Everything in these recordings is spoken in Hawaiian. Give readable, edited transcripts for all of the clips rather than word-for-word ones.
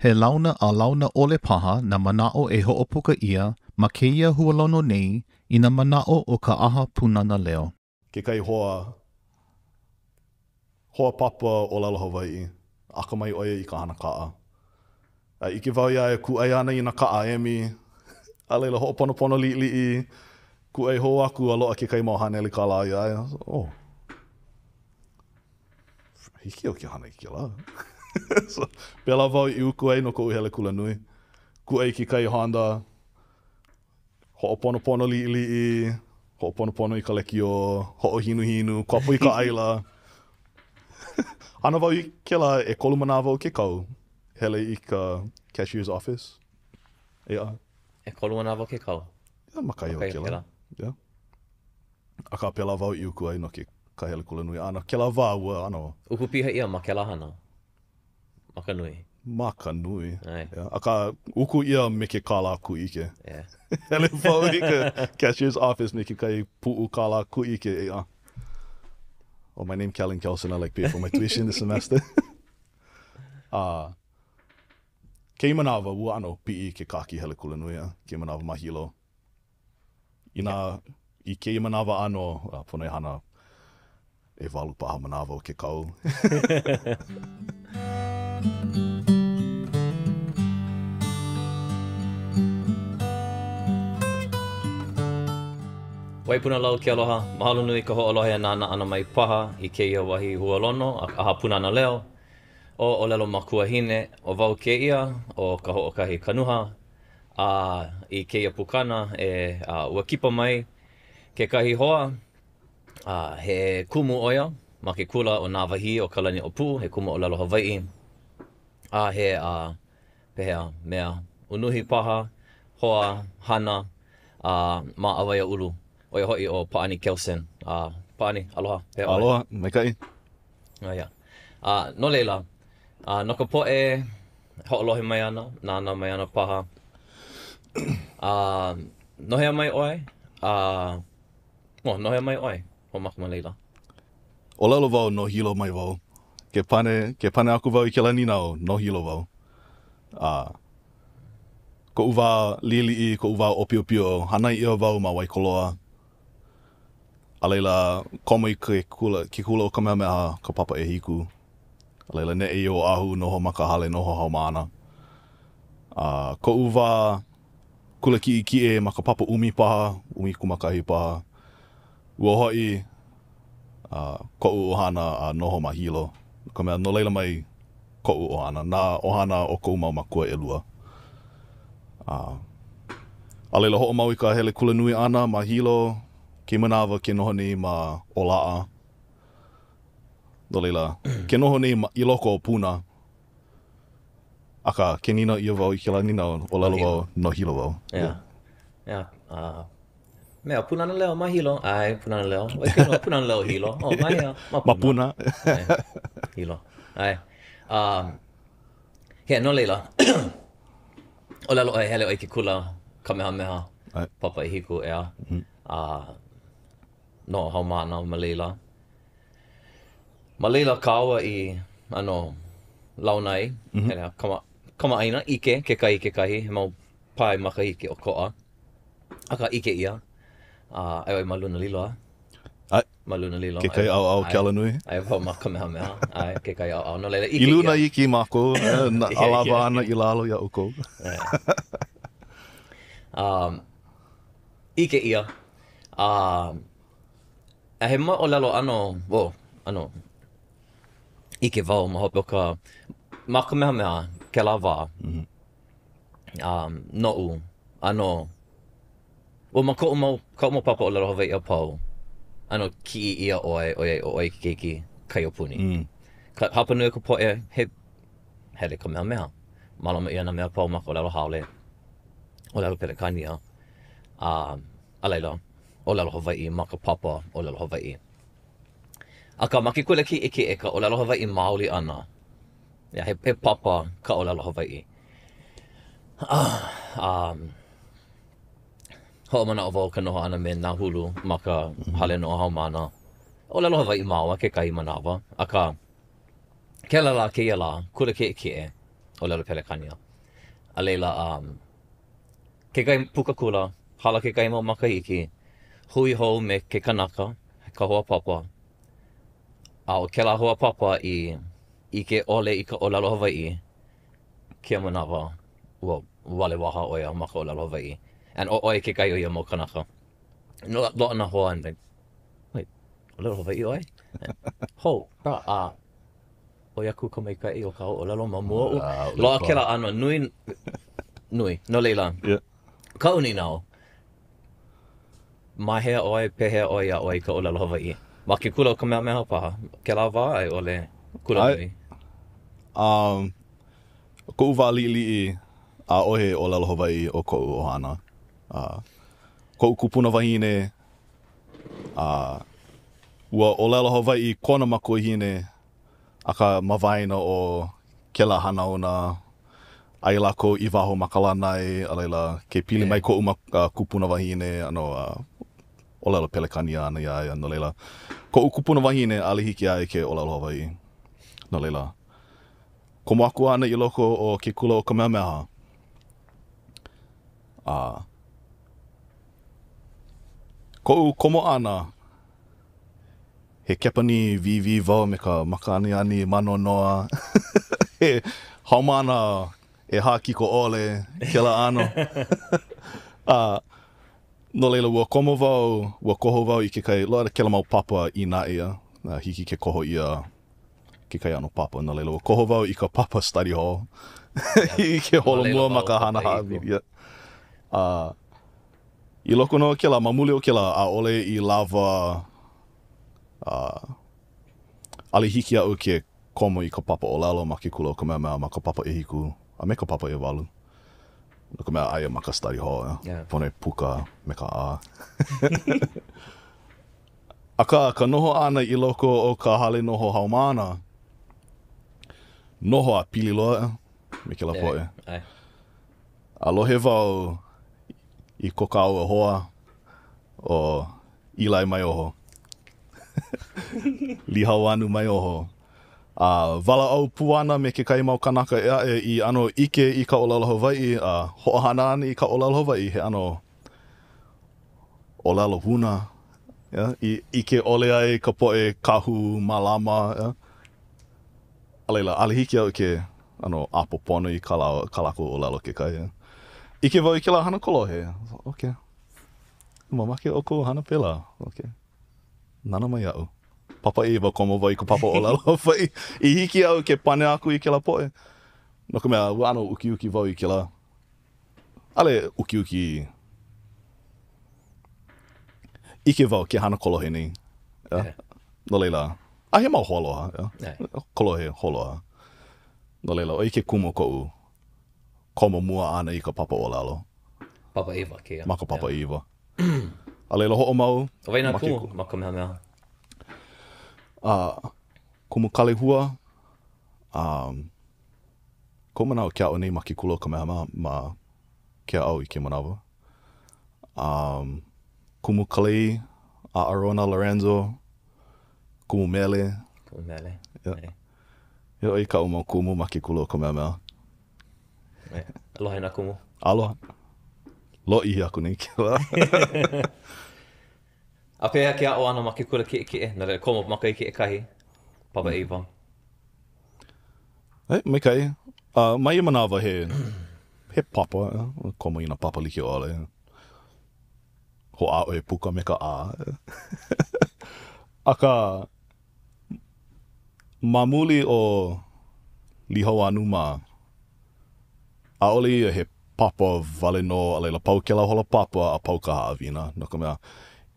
He launa a launa ole paha na manaʻo e hoʻopuka ia ma kēia hualono nei I na manaʻo o ka ʻaha Pūnana Leo. Ke kai hoa papa ʻōlelo Hawaiʻi, akamai ʻoia I ka hana kaʻa. I ke wau ia e kuʻai ana I na kaʻa emi, a leila hoʻoponopono liʻiliʻi, kuʻai hou aku a loa ke kai mau haneli ka la ia. Oh, hiki o ke hana I ke la. So, pela wau I uku ai no koʻu hele kula nui. Kuʻai ke kai Honda, hoʻoponopono liʻiliʻi, hoʻoponopono I ka leki o, hoʻohinuhinu, kopu I ka aila. Ana wau I ke la e kolu manawa o ke kau, hele I ka cashier's office. Ea. E kolu manawa o ke kau? Ia makai o ke la. Yeah. A ka pela wau I uku ai no ke ka hele kula nui. Ana ke la wā ua, ana. Uku piha ia ma ke la hana? Maka nui? Maka nui. Yeah. A ka uku ia me ke kāla kuʻike. Yeah. Hele wau I ka cashier's office me ke kai puʻu kāla kuʻike ea. Oh, my name Pāʻani Kelson. I like pay for my tuition this semester. Kei manawa ua ano pi'i ke kāki hele kula nui. Kei manawa mahilo. I kei manawa ano, ponei hana e walu paha manawa o ke kau. Wai puna lau ke aloha, mahalo nui ka hoʻolohe nāna ana mai paha I kēia wahi hualono, ʻaha Pūnana Leo, o ʻōlelo Makuahine, o wau kēia, o ka hoʻokahi kanuha, I kēia pukana e ua kipa mai ke kahi hoa, he kumu oia, ma Ke Kula o Nāwahīokalaniʻōpuʻu, he kumu ʻōlelo Hawaiʻi, he pehea mea unuhi paha, hoa, hana, ma Awaiaulu. Oia hoʻi o Pāʻani Kelson. Pāʻani, aloha. Aloha, maikai. Ia. No leila, no ka poʻe hoʻolohe mai ana, nāna mai ana paha. Nohea mai ʻoe. Nohea mai ʻoe. Ho maka ma leila. ʻŌlelo wau no hilo mai wau. Ke pane aku wau I ke laninau, no hilo wau. Koʻu wā liʻiliʻi, koʻu wā opiopio, hanai ia wau ma Waikoloa. A leila, komo I ke kula o Kamehameha, ka papa e hiku. A leila, ne e o ahu, noho makahale, noho haumāna. Koʻu wā kula kiʻikiʻe ma ka papa umi paha, umi kumakahi paha. Ua hoʻi, koʻu ohana a noho ma hilo. Ka mea, no leila mai koʻu ohana, nā ohana o koʻu mau makua ʻelua. A leila hoʻomau I ka hele kula nui ana ma hilo, ke manawa ke noho nei ma ʻolaʻa. No leila, ke noho nei I loko o puna. Aka, ke nina ia wau I ke la nina ʻōlelo wau no hilo wau. Ia. Mea, Pūnana Leo ma hilo. Ai, Pūnana Leo. Wai ke no, Pūnana Leo hilo. Oh, ma hea, ma puna. Hilo. Ai. He, no leila. ʻŌlelo e hele o I Ke Kula, Kamehameha, papa I hiku ea. No haumāna ma leila. Ma leila ka aua I launai. Kama aina, ike, ke kahi, he mau pai makahiki o koʻa. Aka ike ia. Ai oi maluna lilo Maluna lilo. Ke kai au ke ala nui. Ai wau ma Kamehameha. Ai, ke kai au. No leila, ike I luna iki mako, alawa ana I lalo ia uko. Ike ia. He ma ʻōlelo ike wau ma hope o ka ma Kamehameha ke la wā. Noʻu, ma koʻu mau papa ʻōlelo Hawaiʻi a pau. Kiʻi ia ʻoe keiki kai o puni. Ka hapa nui ka poʻe, hele Kamehameha. Mālama ia na mea pau ma ʻōlelo haole. ʻŌlelo pelekania. A leila, ʻōlelo Hawaiʻi ma ka papa ʻōlelo Hawaiʻi. Aka ma ke kule kiʻi ka ʻōlelo Hawaiʻi maoli ana. Ia, he papa ka ʻōlelo Hawaiʻi. Hoʻomanaʻo wau ka noho ana me nā hulu ma ka hale no haumāna. ʻŌlelo Hawaiʻi māua ke kai manawa. Aka, ke la kēia la, kule kiʻi. ʻŌlelo pelekania. A leila, ke kai puka kula, hala ke kai mau makahiki, hui hou me ke kānaka, ka hoa papa. A o kēlā hoa papa i ke ole i ka ʻōlelo Hawaiʻi, kia manawa ua wale waha oia ma ka ʻōlelo Hawaiʻi. And oi ke kai o ia mau kānaka. No, loa na hoa and like, wait, ʻōlelo Hawaiʻi oi? Ho, bra, oi aku ka mai kai o ka ʻōlelo ma mua. Loa kēlā ano, nui, no leila. Yeah. Ka uni nao, mahea oi, pehea oi a oi ka ʻōlelo Hawaiʻi. Ma ke kula o ka mea meha paha, kēlā wā ai ole kula nui. Koʻu wā liʻiliʻi a ohe ʻōlelo Hawaiʻi o koʻu ʻohana. Koʻu kupuna wahine, ua ʻōlelo Hawaiʻi kona Makuahine a ka mawaina o kēlā hana ona, ai lako I waho makalanai, a leila ke pili mai koʻu kupuna wahine, ano ʻōlelo pelekania ana ia, no leila. Koʻu kupuna wahine ale hiki ai ke ʻōlelo Hawaiʻi, no leila. Komo aku ana I loko o ke kula o ka mea meha. Koʻu komo ana, he kepani vivi wau me ka makaniani mano noa. He haumana e hākiko ole, kela ano. No leila, ua komo wau, ua koho wau I ke kai, loa kela mau papa I nā ia. Hiki ke koho ia ke kai ano papa. No leila, ua koho wau I ka papa study hall. I ke holomua ma ka hana haawiri. I loko no kela, mamuli o kela, a ole I lava ale hiki au ke komo I ka papa ʻōlelo ma ke kula o ka mea ma ka papa e hiku, a me ka papa e walu. No ka mea aia ma ka study hall, pone puka me ka ʻā. Ka noho ana I loko o ka hale noho haumana, noho a pili loa, me ke la poe. Alohe wau I kokau hoa o ilai mai oho. Lihau anu mai oho. Wala au puana me ke kai mau kānaka I ano ike I ka ʻōlelo Hawaiʻi, hoʻohana ana I ka ʻōlelo Hawaiʻi, he ano ʻōlelo huna. I ke ole ai ka poe kahu mālama. A leila, ale hiki au ke ano apopono I ka lako ʻōlelo ke kai. Ike wau I ke la hana kolohe. Okay. Mamake o ko hana pela. Okay. Nana mai au. Papa Eva komo wau I ka papa ʻōlelo Hawaiʻi. I hiki au ke pane aku I ke la poe. No ka mea, ua ano uki wau I ke la. Ale uki. Ike wau ke hana kolohe nei. No leila. A he mau hoʻoloha. Kolohe holoha. No leila, o ike kumu koʻu. Komo mua ana I ka papa ʻōlelo. Papa Eva, kēia. Ma ka papa Eva. A leila hoʻo mau. O wai nā kumu, ma ka mea. Kumu kalehua. Ko manawa kia au nei ma ke kula o ka mea ma kia au I ke manawa. Kumu kalei, a Arona Lorenzo. Kumu mele. Kumu mele. Ia oi ka mau kumu ma ke kula o ka mea. Aloha nā kumu. Aloha. Lo'i aku nei kia. A pēhea ke a'o ana ma ke kula kiʻe, nā komo maka I ke kahi, Papa Eva. Mai kai. Mai manawa he papa, komo I nā papa like ole. Ho a'o e puka me ka ʻā. Aka mamuli o lihau anu ma ʻaʻole ia he papa wale no a leila pau ke la hola papa a pau ka haawina. No ka mea,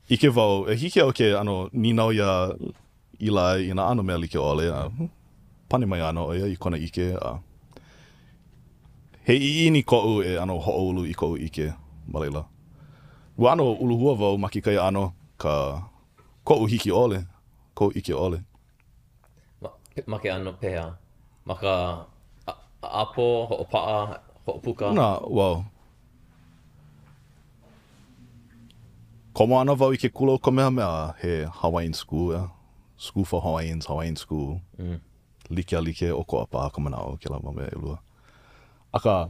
ike wau, e hiki au ke ano ninau ia ila I na ano mea like ole. Pane mai ano ia I kona ike. He iini koʻu e ano hoʻoulu I koʻu ike, ma leila. Ua ano uluhua wau ma ke kai ano ka koʻu hiki ole, koʻu ike ole. Ma ke ano pēhea, ma ka apo, hoʻopaʻa, hoʻopuka. Wow. Komo ana wau I ke kula o ka mea he Hawaiian school, School for Hawaiians, Hawaiian school. Like o ko apa ka manaʻo ke la mea elua. Aka,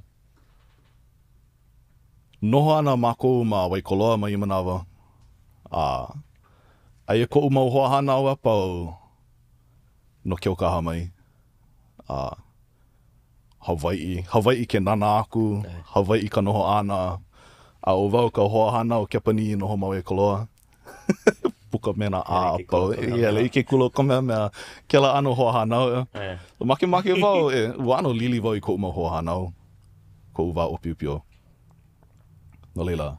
noho ana mākou ma Waikoloa ma i manawa. Aia koʻu mau hoahana au apau no ke okaha mai. Hawaiʻi ke nana aku, Hawaiʻi ka noho ana. A o wau ka hoahana o Kepani i noho ma Waikoloa. Puka mena a apau. Ia le ke kula ka mea ke la ano hoahana au. Make wau ua ano lili wau i koʻu mau hoahana au. Koʻu wā o piupio. No leila.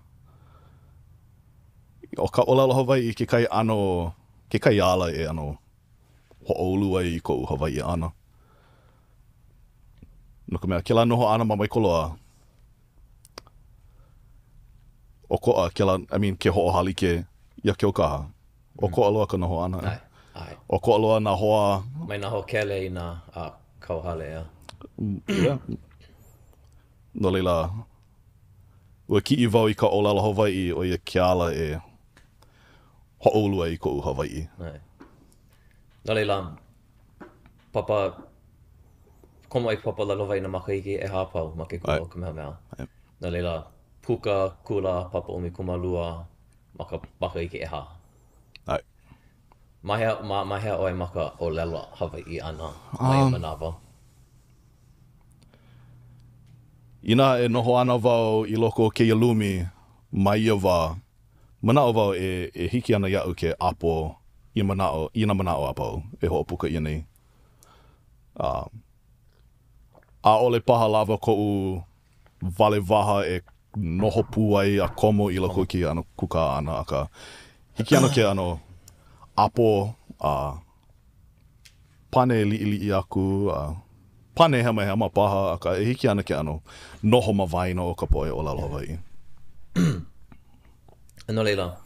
O ka ʻōlelo Hawaiʻi ke kai ala e ano hoʻoulu ai i koʻu Hawaiʻi ana. No ka mea, ke la noho ana ma Waikoloa. O koʻa, ke hoʻohalike ia ke okaha. O koʻa loa ka noho ana. O koʻa loa nā hoa. Mai nā ho kele i nā kauhale, ia. Yeah. No leila, ua kiʻi wau i ka ʻōlelo Hawaiʻi o ia ke ala e hoʻoulu ai i koʻu Hawaiʻi. No leila, komo ai papa lalo vai na makahiki e hāpau ma ke kula o ka mea. No leila, puka, kula, papa umi kumalua, ma ka makahiki e hā. Mahea oi ma ka ʻōlelo Hawaiʻi ana, mai a manawa. Ina e noho ana wau i loko o kēia lumi, mai ia wā. Manaʻo wau e hiki ana iaʻu ke apo i na manaʻo apau, e hoʻopuka ia nei. ʻAʻole paha lava koʻu wale waha e noho pū ai a komo i loko ki ano kūkā ana, aka hiki ana ke ano apo, pane liʻiliʻi aku, pane hema paha, aka e hiki ana ke ano noho mawaina o ka poe ʻōlelo Hawaiʻi. No leila,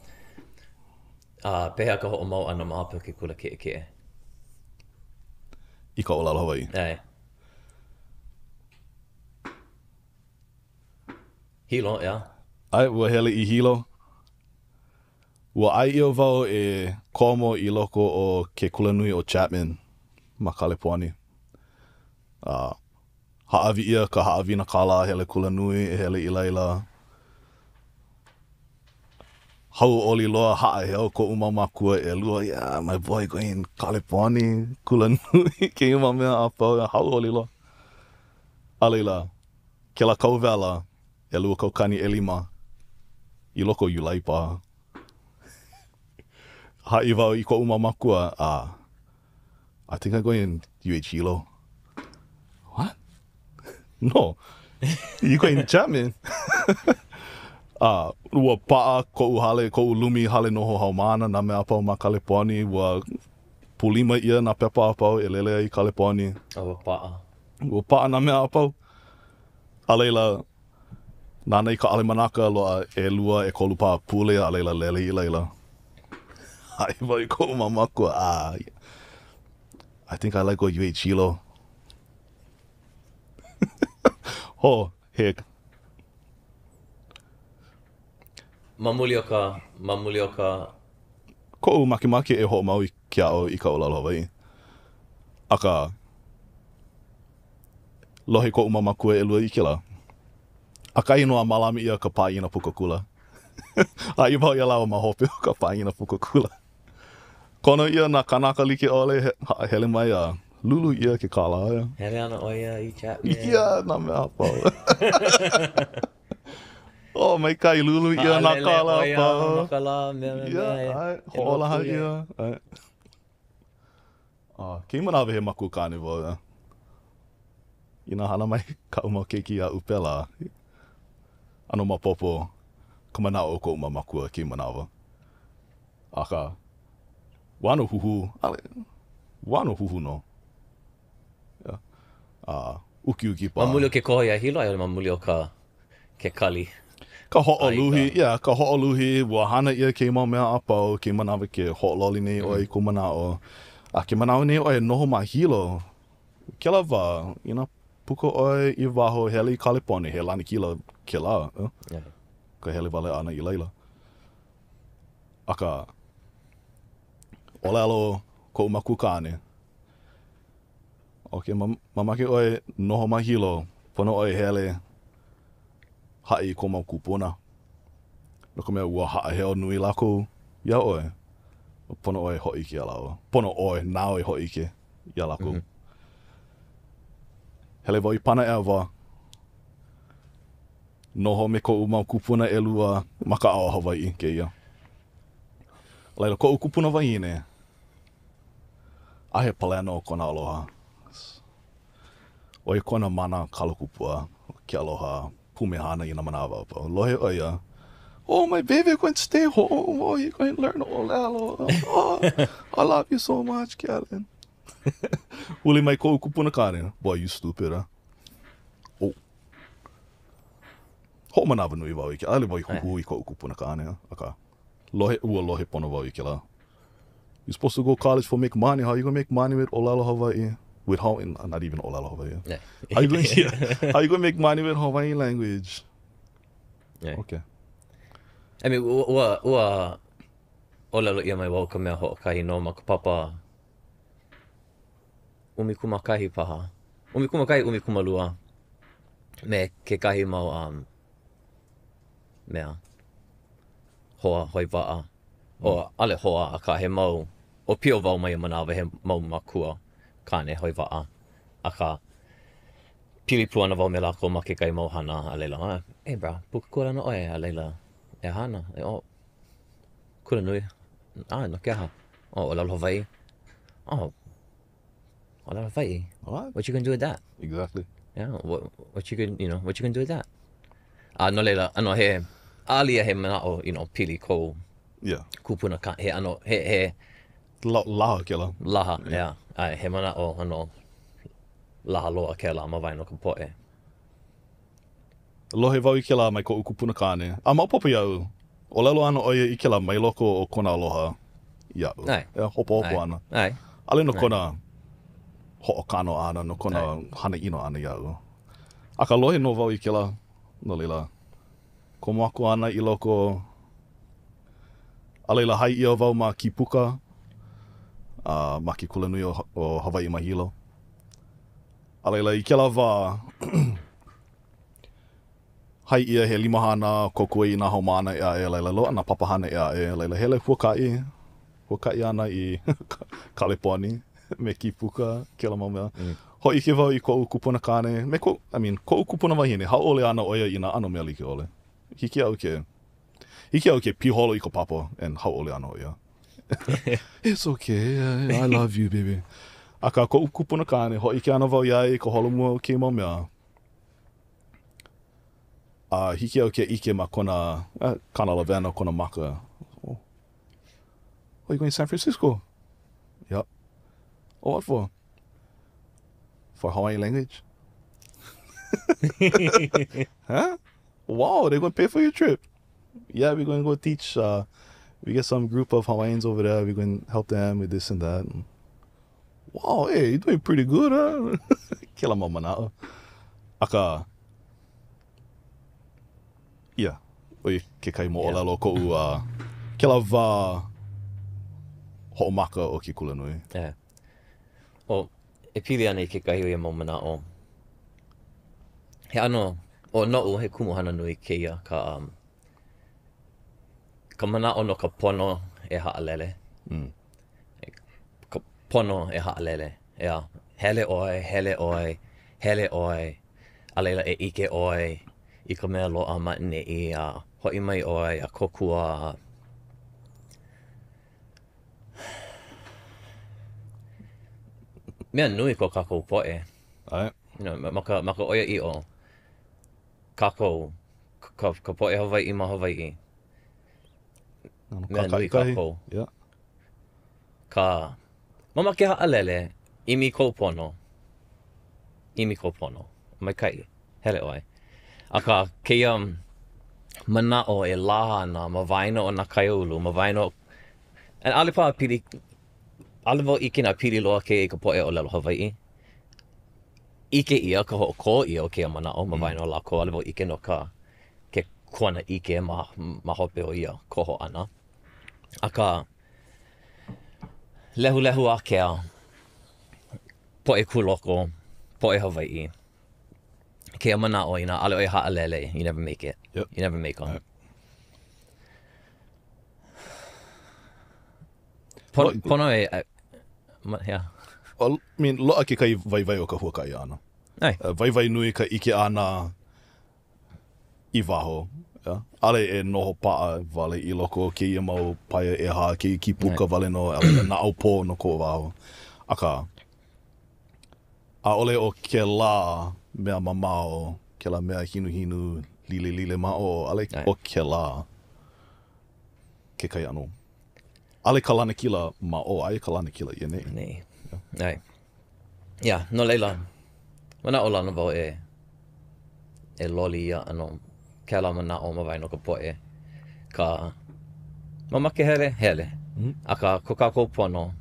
pehea ka hoʻomau ana ma apea ke kula keʻe. I ka ʻōlelo Hawaiʻi. Ai. Hilo, ia. Ai, ua hele i hilo. Ua ai ia wau e komo i loko o ke kulanui o Chapman, ma Kalipuani. Haawi ia ka haawina kala hele kulanui e hele i laila. Hau oli loa haa heo ko umamakua e lua, yeah, my boy going Kalipuani, kulanui, ke ima mea apau, hau oli loa. A leila, ke la kauvela, e lua kaukani e lima, i loko iulai paha. Hai wau i ko umamakua, I think I'm going UH-Hilo. What? No. You going Chapman? Ua paa koʻu lumi hale noho haumana na mea apau ma Kalipuani. Ua pulima ia na pepa apau e lele ai Kalipuani. Ua paa. Ua paa na mea apau. A leila, nānei ka alemanaka loa e lua e kolu pā pule a leila lele i leila. Hai wau i koʻu mamakua, I think I like go UH-Hilo. Ho, heck. Mamuli o ka... Koʻu makemake e hoʻomau i ke ao i ka ʻōlelo Hawaiʻi. Aka, lohe koʻu mamakua e lua i ke la. Aka inoa mālama ia ka pāʻina pukakula. Ai wau ia lawa ma hope o ka pāʻina pukakula. Kono ia na kānaka like ole hele mai a lulu ia ke kāla ia. Hele ana o ia i Chapman. Ia, nā mea apau. Oh, mai kai lulu ia na kāla apau. Makala, mea. Hoʻolaha ia. Kei manawa he maku kānivo ia. Ina hana mai ka uma keiki a upela. Ano mapopo ka manaʻo o koʻu mamakua kei manawa. Aka, wano huhu no. Uki pa. Mamuli o ke koho ia hilo, ai mamuli o ke kali. Ka hoʻoluhi, ka hoʻoluhi, ua hana ia kei mau mea apau, kei manawa ke hoʻololi nei oi ko manaʻo. Ke manaʻo nei oi noho ma hilo. Ke la wā, ina puka oi i waho hele i Kalipuani, he lani kila ke la. Ka hele wale ana i leila. Aka, ʻōlelo koʻu makukane. Ok, mamake oi noho ma hilo, Pono oi hele haʻi ko mau kupuna. No ka mea ua haʻaheo nui lako ia oe. Pono oi hoʻike ia lau. Pono oi, nā oi hoʻike ia lako. Hele wau I pana ea wa. Noho me koʻu mau kupuna e lua makaʻao Hawaiʻi kēia. Laila koʻu kupuna wahine. Ahe palena o kona aloha. Oi kona mana kalakupua ke aloha pumehana I na manawa. Lohe oia. Oh, my baby going to stay home. Oh, you're going to learn ʻŌlelo. Oh, I love you so much, Kellen. Uli mai koʻu kupuna kāne. Boy, you stupid, huh? Oh. Hoʻomanawa nui wau I ke. Ale wai huhu I koʻu kupuna kāne. Aka. Lohe pono wau I ke la. You're supposed to go to college for make money. How are you going to make money with ʻŌlelo Hawaii? With not even ʻŌlelo Hawaii. Yeah. How you going to make money with Hawaiian language? Yeah. Okay. I mean, ua ʻŌlelo ia mai wau ka mea hoʻokahi no ma ka papa umikumakāhi paha. Umikumakāhi umikumalua me ke kahi mau mea hoa hoi wa'a. O ale hoa aka he mau o pio wau mai manawa he mau makua kāne hoi wa'a. Aka pili puana wau me lako ma ke kai mau hana a leila. Hey bro, puka kuleana oe a leila. E hana. O kula nui. No ke aha. O ʻŌlelo Hawaiʻi. Oh. ʻŌlelo Hawaiʻi. What you gonna do with that? Exactly. Yeah, what you gonna do with that? No leila, ano he alia he manaʻo, pili kou Yeah. kupuna ka he ano he Laha ke la. laha, yeah. Ai he manaʻo ano laha loa ke la ma vai no ka poʻe. Lohe wau I ke la mai koʻu kupuna kāne. A maopopo iau. ʻŌlelo ana oia I ke la mai loko o kona aloha iau. Ai. Ea hopo ana. Ai. Ale no kona hoʻokano ana, no kona hana ino ana iau. Aka lohe no wau I ke la. No leila. Ko moaku ana I loko. A leila hai ia wau ma ki puka. Ma ki kula nui o Hawaiʻi mahilo. A leila I ke la wā. Hai ia he limahana kokuʻi nā haumāna ea e leila loa na papahana ea e leila hele huakaʻi ana I Kaleponi me ki puka ke la mau mea. Hoʻike wau I koʻu kupuna kāne me koʻu kupuna wahine hauʻole ana oia I nā ano mea like ole. Hiki au ke piholo I ko papa and hauʻole ana oia. It's okay, I love you baby. Aka koʻu kupuna kāne hoʻike ana wau iai ko holomua o ke mau mea. Hiki au ke ike ma kona kana lavena kona maka. Oh, you going to San Francisco? Yep. Oh, what for? For Hawaiian language? Huh? Wow, they're going to pay for your trip. Yeah, we're going to go teach. We get some group of Hawaiians over there. We're going to help them with this and that. Wow, hey, you're doing pretty good, huh? Kila mau manaʻo. Aka. Yeah. Oi ke kai moʻolelo koʻu ke la wā hoʻomaka o ke kula nui. Yeah. O e pili ana I ke kahi o ia mau manaʻo. He ano o noʻu he kumuhana nui kēia ka manaʻo no ka pono e haʻalele. Ka pono e haʻalele. Ea, hele oi. A leila e ike oi. I ka mea loa maʻineʻi hoʻi mai oi a kokua. Mea nui ko kākou poʻe. Ai. Maka oia iʻo. Kākou, ka poʻe Hawaiʻi ma Hawaiʻi. Mea nui kākou. Yeah. Ka mama ke haʻalele, imi kou pono. Mai kai, hele oi. Aka kēia manaʻo e laha ana ma waena o nā kaiaulu, ma waena o... And ale pā pili... Ale wau ike nā pili loa ke I ka poʻe ʻŌlelo Hawaiʻi. Ike ia ka hoʻokō ia o kēia manaʻo ma waena o lako. Ale wau ike no ke kuana ike ma hope o ia koho ana. Aka lehu a kea poʻe kūloko, poʻe Hawaiʻi. Kēia manaʻo ina ʻale ʻoi haʻalele, you never make it. Yep. You never make on. Pono yeah. I mean, loa ke kai vai o ka huakai ana. Ai. Vai nui ka ike ana I waho. Yeah. Ale e noho paa wale I loko ke ia mau paia ʻaha ke ki puka wale no nāʻo pō no ko waho. Aka, a ole o ke lā mea mamao, ke la mea hinu lile mao, ale o ke lā ke kai ano. Ale kalana kila mao, ai kalana kila ia nei. Nei. Ai. Yeah, no leila. Manaʻo lana wau e loli ia ano ke ala manaʻo ma waino ka poʻe. Ka mamake hele. Aka ko kākou pono,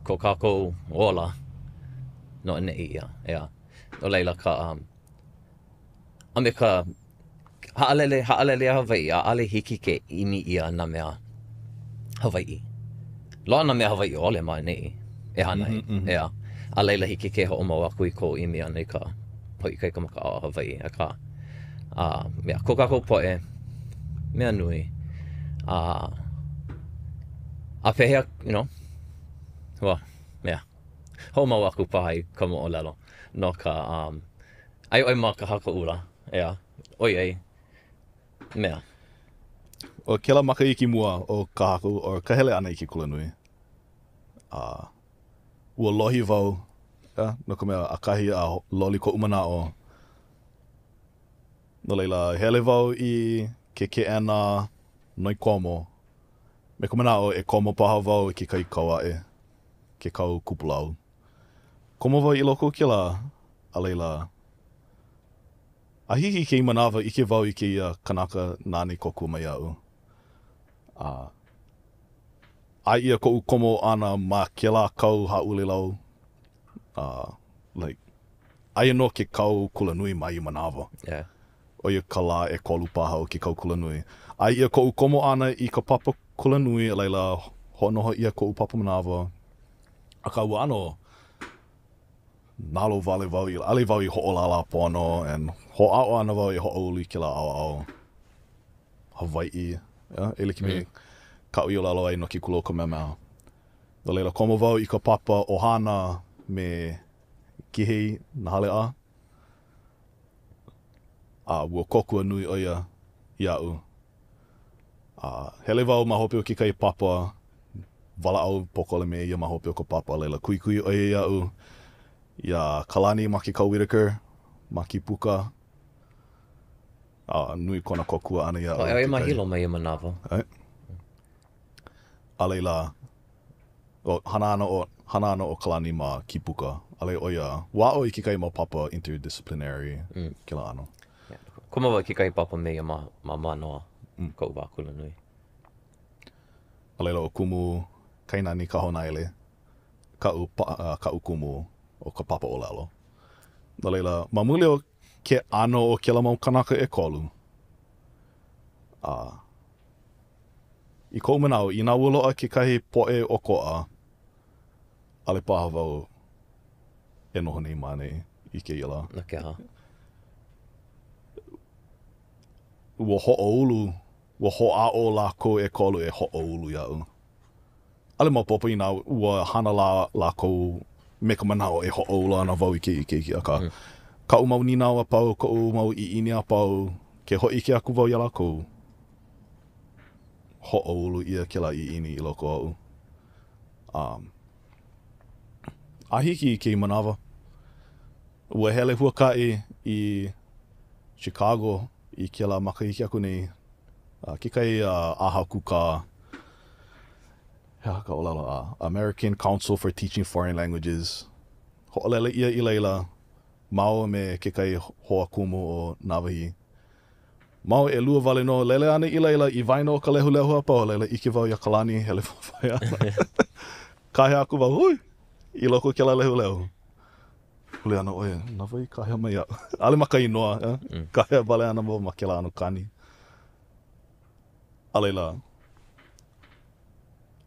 ko kākou ola no neʻi ia. Yeah. No leila ka a me ka haʻalele a Hawaiʻi a ale hiki ke imi ia na mea Hawaiʻi. Loa na mea Hawaiʻi ole mai neʻi. E hanai. Yeah. A leila hiki ke hoʻomau aku I ko imi ana I ka hoʻikai ka makaʻao a Hawaiʻi. Aka mea ko kākou poʻe mea nui. A pehea, you know, mea. Hoʻomau aku paha I ka moʻolelo. No ka, ai oi ma ka haka ura. Ea, oi ei. Mea. O ke la makaiki mua o ka haku, o ka hele ana I ke kula nui. Ua lohi wau, no ka mea a kahi a loli ko manaʻo. No leila, hele wau I ke keʻena noi komo. Me ka manaʻo e komo paha wau I ke kai kauaʻe, ke kau kupulau. Komo wau I loko ke la, a leila, a hiki ke manawa ike wau I ke ia kānaka nāne koku mai au. A ia koʻu komo ana ma ke la kau haʻule lau. Like, aia no ke kau kula nui mai I manawa. Yeah. O ia ka la e kolu paha o ke kau kula nui. A ia koʻu komo ana I ka papa kula nui, a leila, hoʻonoho ia koʻu papa manawa. A ka ua ano, nalo wale wau I, ale wau I hoʻolaha pono, and hoʻao ana wau I hoʻoulu I ke la ao Hawaiʻi. Yeah? E like me, ka ui o lalo ai no ke kula o ka mea mea. No leila, komo wau I ka papa ohana me kihei na hale a. Ua kokua nui o ia iau. Hele wau ma hope o ke kai papa, wala au pokole me ia ma hope o ka papa. Leila, kui o ia iau. Ia kalani ma ke kauwirika, ma ke puka. Nui kona kokua ana iau. E mahilo mai ia manawa. A leila, hana ana o kalani ma ki puka. A leila o ia, wao I ke kai ma papa interdisciplinary ke la ano. Kuma wau ke kai papa me ia ma manoa. Kou wākula nui. A leila o kumu, kainani ka honaile, ka'u kumu o ka papa o lalo. Na leila, ma mule o ke ano o ke la mau kānaka e kolu. I kou manaʻo, I nā uloa ke kahi poʻe o koʻa, ale paha wau e noho nei mane I ke ila. Na ke aha. Ua hoʻoulu, ua hoʻao lākou e kolu e hoʻoulu iau. Ale maopopo I nā ua hana lākou me ka manaʻo e hoʻoulu ana wau I ke ike aka. Ka'u mau ninau a pau, ka'u mau iʻini a pau, ke hoʻike aku wau ia lākou. Hoʻoulu ia ke la iʻini I loko au. A hiki I ke manawa. Ua hele huakaʻi I Chicago, I ke la makahiki aku nei. Ke kai ʻaha kūkā. Hea ka ʻōlelo American Council for Teaching Foreign Languages. Hoʻolele ia I leila. Mau me ke kai hoa kumu o Nāwahī. Mau e lua wale no lele ana I leila I waino o ka lehu a pau leila ike wau ia kalani hele whawhai ana. Kahe aku wau hui I loko ke la lehu. Hule ana oia, Nāwahī kahe mai au. Ale maka inoa, kahe wale ana mo ma ke la ano kani. A leila,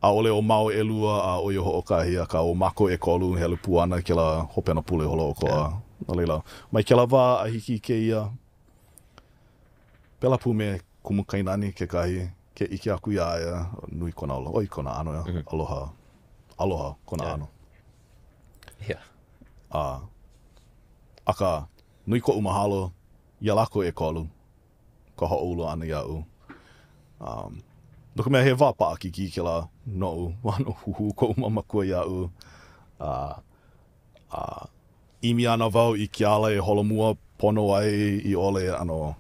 a ole o mau e lua a oia hoʻokahi a ka o mako e kolu hele puana ke la hopena pule holo o koa. No leila, mai ke lawa a hiki kēia, pela pu me kumu kainani kekahi, ke ike aku ia ia, nui kona aloha, oi kona ano ia, aloha, aloha kona ano. Yeah. Aka, nui koʻu mahalo, ia lako e kolu, ka hoʻoulu ana iau. No ka mea he wā paʻakiki ke la noʻu, wano huhu koʻu mamakua iau. Imi ana wau I ke ala e holomua pono ai I ole ano.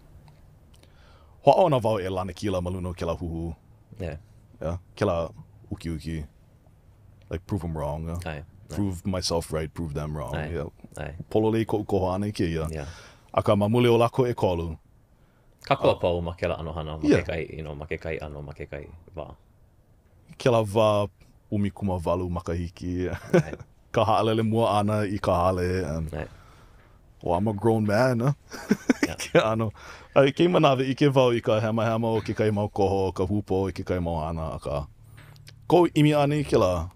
Hoʻo ana wau e lana kila maluna ke la huhu. Yeah. Yeah, ke la uki uki. Like prove them wrong. Yeah? Ai. Prove myself right, prove them wrong. Ai. Yeah. Ai. Pololei koʻu koho ana I keia. Yeah. Aka mamule o lako e kolu. Kakua pau ma ke la ano hana, ma Yeah. ke kai, ma ke kai ano, ma ke kai wā. Ke la wā umikuma walu makahiki. Ai. Ka haalele mua ana I ka hale. And, Ai. well, I'm a grown man. Huh? Yeah. Ke ano. Ai, kei manawe I ke wau I ka hema o ke kai mau koho, ka hupo I ke kai mau ana. Aka. Ko imi ana I ke la.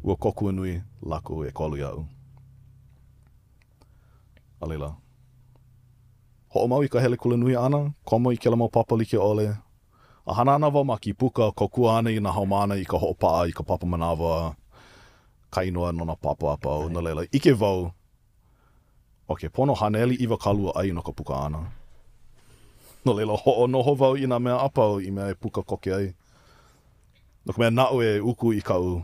Ua kokua nui lako e kolu iau. A leila. Hoʻomau I ka hele kula nui ana, komo I ke la mau papa like ole. A hana ana wau ma ki puka, kokua ana I na haumana I ka hoʻopaa I ka papa manawa. Ka inoa no na papa apau, na leila. Ike wau, okay, pono haneli iwa kalua ai no ka puka ana. No leila, noho wau I na mea apau I mea e puka koke ai. No ka mea nāʻo e uku I kau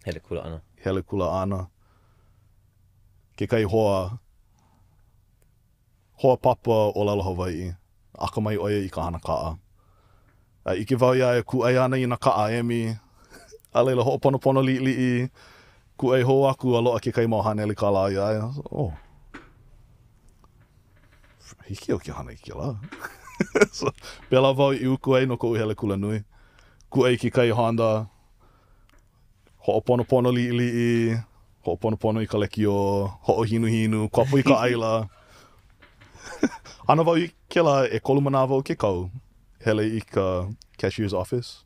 Hele kula ana. hele kula ana. Ke kai hoa papa ʻŌlelo Hawaiʻi. Aka mai oia I ka hana kaa. Ike wau ia e kuʻai ana I na kaa emi. A leila hoʻoponopono liʻiliʻi. Kuʻai hou aku a loa ke kai mau haneli ka la ia. Oh. Hiki au ke hana I ke la. So, pela wau I uku ai no koʻu hele kula nui. Kuʻai ke kai Honda. Hoʻoponopono liʻiliʻi. Hoʻoponopono I ka lekio. Hoʻohinuhinu. Kopu I ka aila. Ana wau I ke la e kolu manawa o ke kau. Hele I ka cashier's office.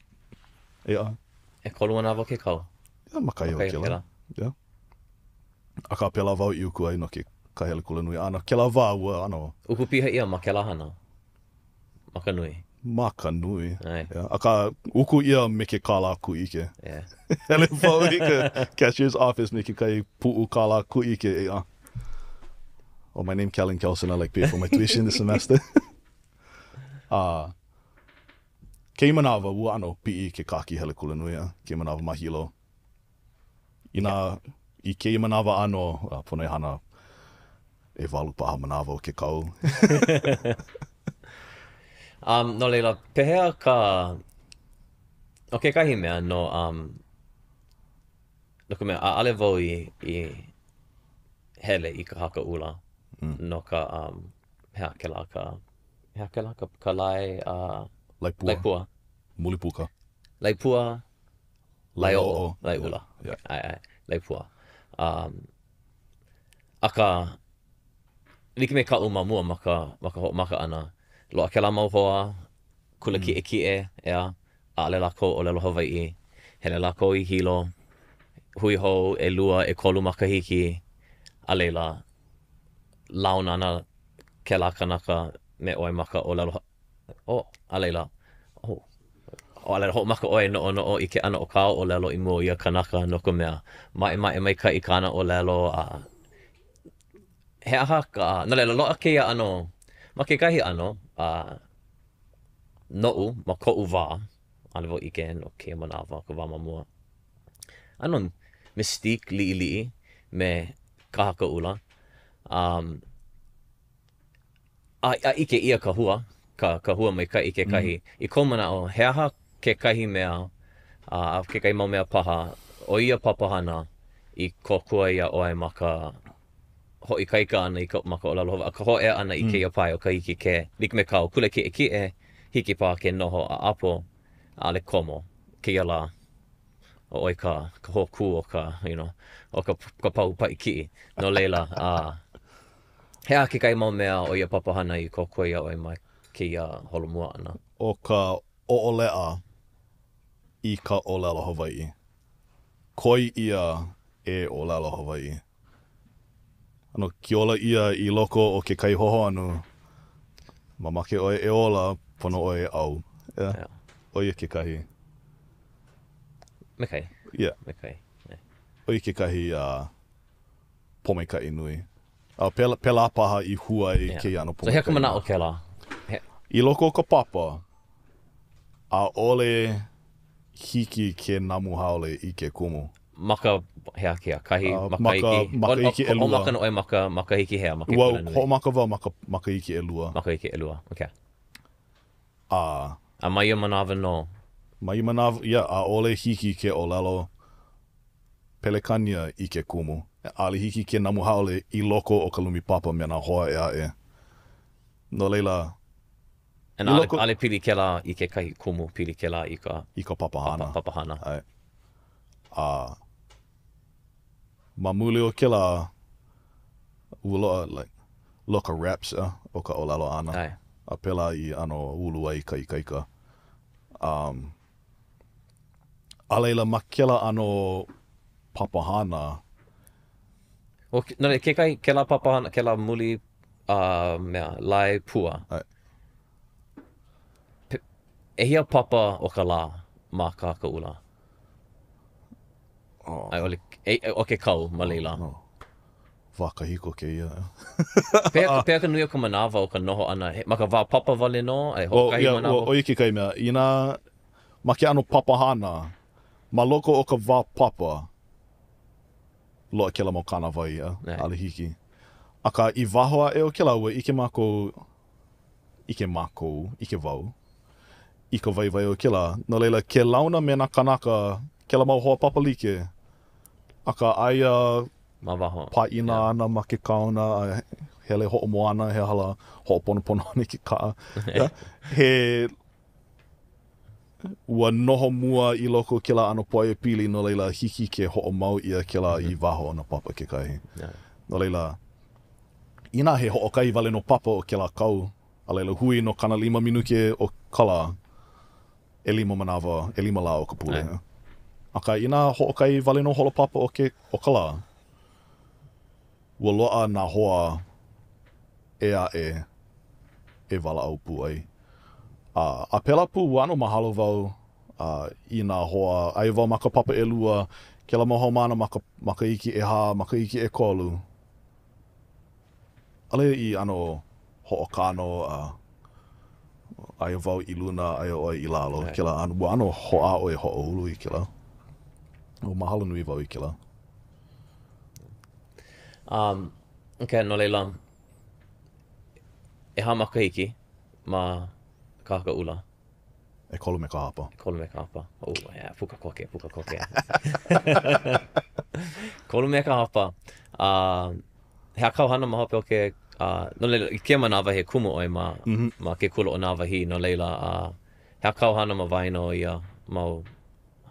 Ea. E kolu manawa ke kau. Ia makai o ke la. Yeah. Aka pela wau I uku ai no ke ka hele kula nui ana. Ke la wā ua ano. Uku piha ia ma ke la hana. Ma ka nui. Maka nui. Ai. Yeah. Aka uku ia me ke kala ku ike. Yeah. Hele wau I ka cashier's office me ke kai pu'u kala ku ike. Ea. Oh, my name Pāʻani Kelson. I like pay for my tuition this semester. Kei manawa ua ano pi'i ke kaki hele kula nui. Kei manawa mahilo. I kei manawa ano, pono e hana e walu paha manawa o ke kau. No leila, pehea ka... O ke kahi mea, no ka mea, a'ale wau I hele I ka haka ula. No ka, hea ke la ka lai... Laipua. Mulipuka. Laipua. Lai'o'o. Lai'ula. Yeah. Ai. Laipua. Aka... Like me ka'u mamua maka ana. Loa ke la mau hoa, kula ki'e, ea, a'ale lako ʻŌlelo Hawaiʻi, hele lako I hilo, hui hou, e lua, e kolu makahiki, a leila, launa ana ke la kānaka me oi maka ʻŌlelo, a leila, a leila ho maka oi no I ke ana o kā ʻŌlelo I mua ia kānaka no ka mea, mai ka I kāna ʻŌlelo, he aha ka, no leila, loa keia ano, ma ke kahi ano, no'u ma ko'u wā, ale wau ike no ke manawa, ka wā mamua. Ano mystique liʻiliʻi me ka haka ula. A ike ia ka hua mai ka ike kahi. I ko manaʻo, he aha ke kahi mea, ke kahi mau mea paha, o ia papahana I kokua ia oe ma ka hoʻi kaika ana I maka ʻŌlelo Hawaiʻi, ka hoʻea ana I keia pai o ka hiki ke. Like me kau, kule kiʻe, hiki pā ke noho a apo, ale komo, keia la, o oi ka hoku o ka, o ka pau pai kiʻi. No leila, hea ke kai mau mea o ia papahana I kokua ia oi mai keia holomua ana. O ka hoʻolea I ka ʻŌlelo Hawaiʻi. Koi ia e ʻŌlelo Hawaiʻi. ki ola ia I loko o ke kai hoho anu, mamake oe e ola, pono oe au. Yeah. Oia ke kahi. Mekai. Yeah. Mekai. Oia ke kahi pomeikai nui. Pela paha I hua I ke ano pomeikai. So hea ka manaʻo ke la? I loko o ka papa, a ole hiki ke namu haole I ke kumu. Maka hea kia, kahi, makaiki e lua. O maka no oi makahiki hea, ma ke kula nui. Ho maka wau makaiki e lua. Makaiki e lua, okay. A mai ia manawa no. Mai manawa, a ole hiki ke ʻŌlelo pelekania I ke kumu. Ale hiki ke namu haole I loko o ka lumi papa me nā hoa e. No leila, Ale pili ke la I ke kahi kumu, pili ke la I ka papahana. Papahana. Ai. Ma muli o ke la, ua loka raps o ka ʻŌlelo ana. Ai. A pela I ano ulu ai ka ikaika. A leila ma kela ano papahana. No ke kai, ke la papahana, ke la muli mea, lai pua. Ai. E hia papa o ka la ma ka ula. Ai ole, o ke kau ma leila. No. Wakahiko kēia. Pea ka nui o ka manawa o ka noho ana, ma ka wā papa wale no, ai hokahi manawa. O iki kai mea, ina, ma ke ano papahana, ma loko o ka wā papa, loa ke la mo kāna vai ale hiki. Aka I wahoa e o ke laua, ike mākou, ike wau, I ka vai o ke la, no leila ke launa me nā kānaka, ke la mau hoa papa like, aka aia, Ma waho. Paʻina ana ma ke kauna, hele hoʻomoana, he hala hoʻoponopono ana ke kaa. He ua noho mua I loko ke la ano poe pili no leila hiki ke hoʻomau ia ke la I waho ana papa ke kai. No leila, ina he hoʻokai wale no papa o ke la kau, a leila hui no kana 5 minuke o kala, 5 manawa, 5 la o ka pule. Aka ina hoʻokai wale no holo papa o kala, ua loa nā hoa e wala au pu ai. A pela pu wano mahalo wau I nā hoa, ai wau maka papa e lua, ke la mohau mana maka iki e hā, maka iki e kolu. Ale I ano hoʻokano, ai wau I luna, ai oi I lalo, ke la ano hoa o e hoʻoulu I ke la. O mahalo nui wau I ke la. Okay, no leila, e hā makahiki ma kāka ula. E kolu me ka hapa. Kolu me ka hapa. Oh, yeah, puka koke. Kolu me ka hapa. He a kauhana ma hope o ke, no leila, I ke manawa he kumu oi ma ke kula o Nāwahī, no leila, he a kauhana ma waino ia mau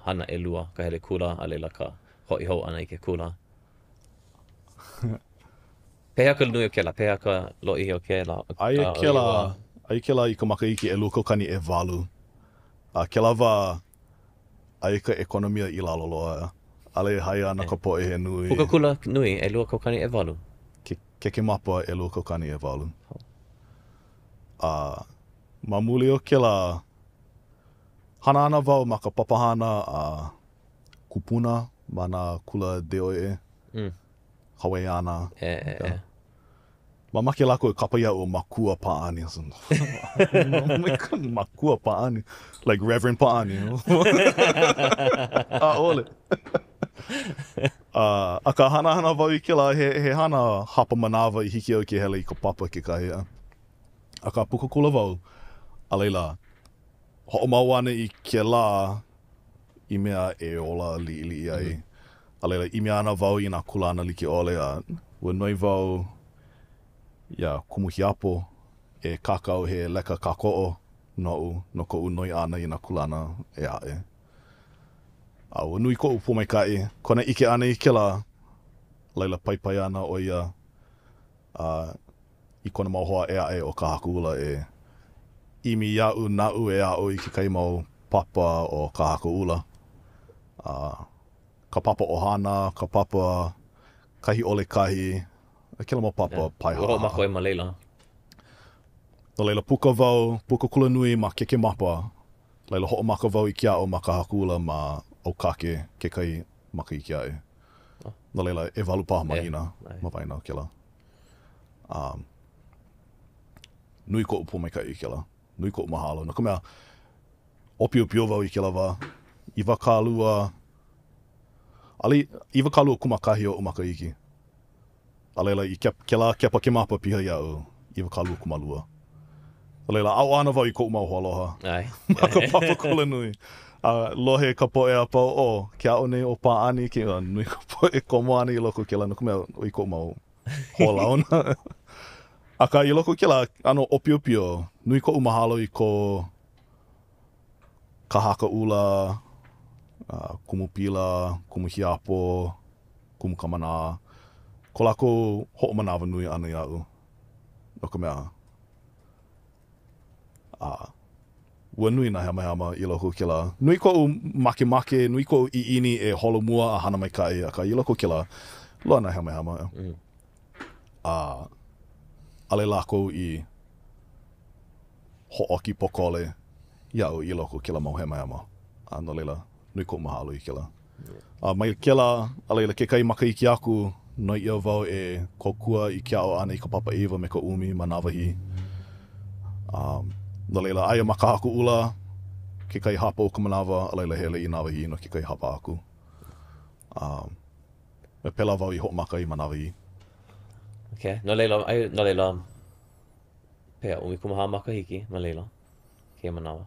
hana e lua, ka hele kula, a leila ka hoi hou ana I ke kula. Pehea ka nui o ke la, pehea ka loʻihi o ke la. Ai ke la I ka makaiki e luko kani e walu. Ke lawa ai ka ekonomia I lalo loa. Ale hai ana ka poe he nui. Puka kula nui e lua kokani e walu. Ke mapa e lua kokani e walu. Ma muli o ke la, hana ana wau ma ka papahana kupuna ma nā kula deoe. Hawaiiana. Ma make lako e kapaia o makua Pāʻani. Makua Pāʻani. Like Reverend Pāʻani. Ole. A ka hana wau I ke la, he hana hapa manawa I hiki au ke hele I ka papa ke kahi. A ka puka kula wau, a leila, hoʻomau ana I ke la, I mea e ola liʻiliʻi ai. A leila, I mea ana wau I nā kuleana like ole ua noi wau kumu hiapo e kakau he leka kakoʻo noʻu no koʻu noi ana I nā kuleana e aʻe. Ua nui koʻu pomaikai, kona ike ana I ke la, leila paipai ana o ia I kona mau hoa e aʻe o ka hakuula e imi iaʻu naʻu e aʻo I ke kai mau papa o ka hakuula. Ka papa ohana, ka papa kahi ole kahi, Kela mo papa pai Ua hoʻomako e ma leila. No leila puka wau, puka kula nui ma keke mapa. Leila hoʻomaka wau I kia o ma ka hakula ma o kake ke kai maka I kia e. No leila e walu paha mahina ma waina o kela. Nui ko upo mai kai I kela. Nui ko mahalo. No ka mea opio wau I kela wa. Iwa kālua. Iwa kālua kumakahi o umaka iki. A leila I kela kepa ke mapa piha iau. Iwa kālua kumalua. A leila au ana wau I ko umau hoʻoloha. Ai. Ka papa kula nui. Lohe ka poe a pau ke ao nei o Pāʻani ke nui ka poe komo ana I loko kela. No ka mea I ko umau hoʻolaona. Aka I loko kela ano opio. Nui ko umahalo I ko kahaka ula, kumu pila, kumu hiapo, kumu kamana. Ko lako hoʻomanawa nui ana iau. No ka mea. Ua nui na hama I loko kela. Nui ko make, nui ko iini e holomua a hana mai kai. Aka I loko kela. Loa na hama. Ale lako I hoʻoki pokole iau I loko kela mau hema. No leila, nui ko mahalo I kela. Mai kela, a leila ke kai makaiki aku, noi ia wau e kokua I kia o ana I ka papa iwa me ka umi ma Nāwahī. No leila, aia maka aku ula, ke kai hapa o ka manawa, a leila hele I Nāwahī no ke kai hapa aku. Me pela wau I hoʻomaka I ma Nāwahī. Okay, no leila, pea umi kumaha makahiki, ma leila, ke manawa.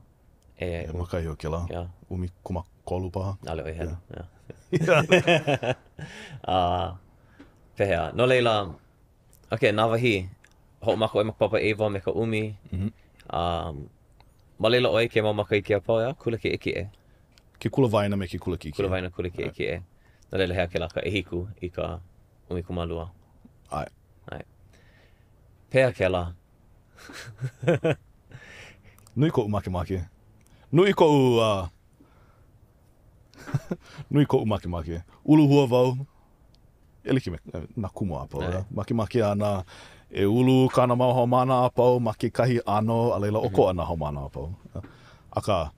E makai o kela, umi kumakolu paha. Nā leo e hena, pehea, no leila, okay, Nāwahī, hoʻomako e makapapa ewa me ka umi, ma leila oi ke mau makahiki a pau ea, kula ke e. Ke kula vaina me ke kula kiki. Kula vaina kula ke e. No leila hea ke la ka ehiku I ka umi kumalua. Ai. Pea ke la. Nui ko make. Nui ko make. Ulu hua wau. Ele ki me na kumu a pau. Make ana e ulu kana mau haumana a pau ma ke kahi ano a leila oko ana haumana a pau. Aka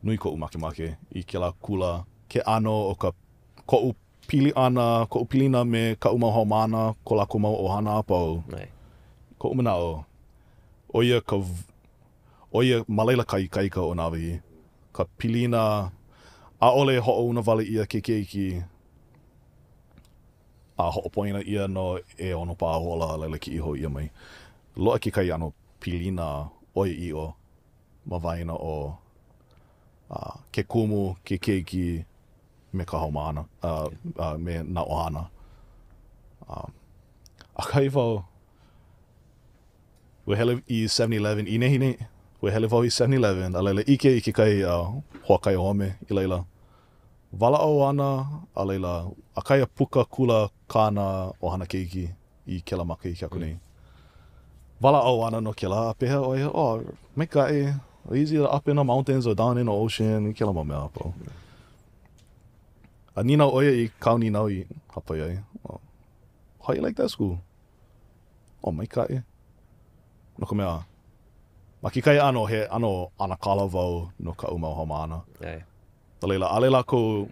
nui ko make I ke la kula ke ano o ka koʻu pili ana, koʻu pilina me ka umau haumana ko la kumau ohana a pau. Ko manaʻo. Oia malaila kaika o Nāwahī. Ka pilina ʻaʻole hoʻouna wale ia ke keiki. A hoʻopoina ia no e ono pā hoʻola leila ki iho ia mai. Loa ke kai ano pilina oia iʻo ma waina o ke kumu, ke keiki me ka haumana, me nā ohana. A kai wau we hele I 7-Eleven I nehi we hele wau I 7-Eleven a leila ike I ke kai hoakai ome I leila wala o ana a leila a kai a puka kula kāna o hana keiki I kela maka I kiaku nei wala o ana no kela a peha o me kai easy up in the mountains or down in the ocean I kela ma mea po a nina oia I kau nina I hapai ai how you like that school? Me kai no ka mea, ma ki kai ano he ano anakala wau no ka umau haumana. Ta leila, ale lako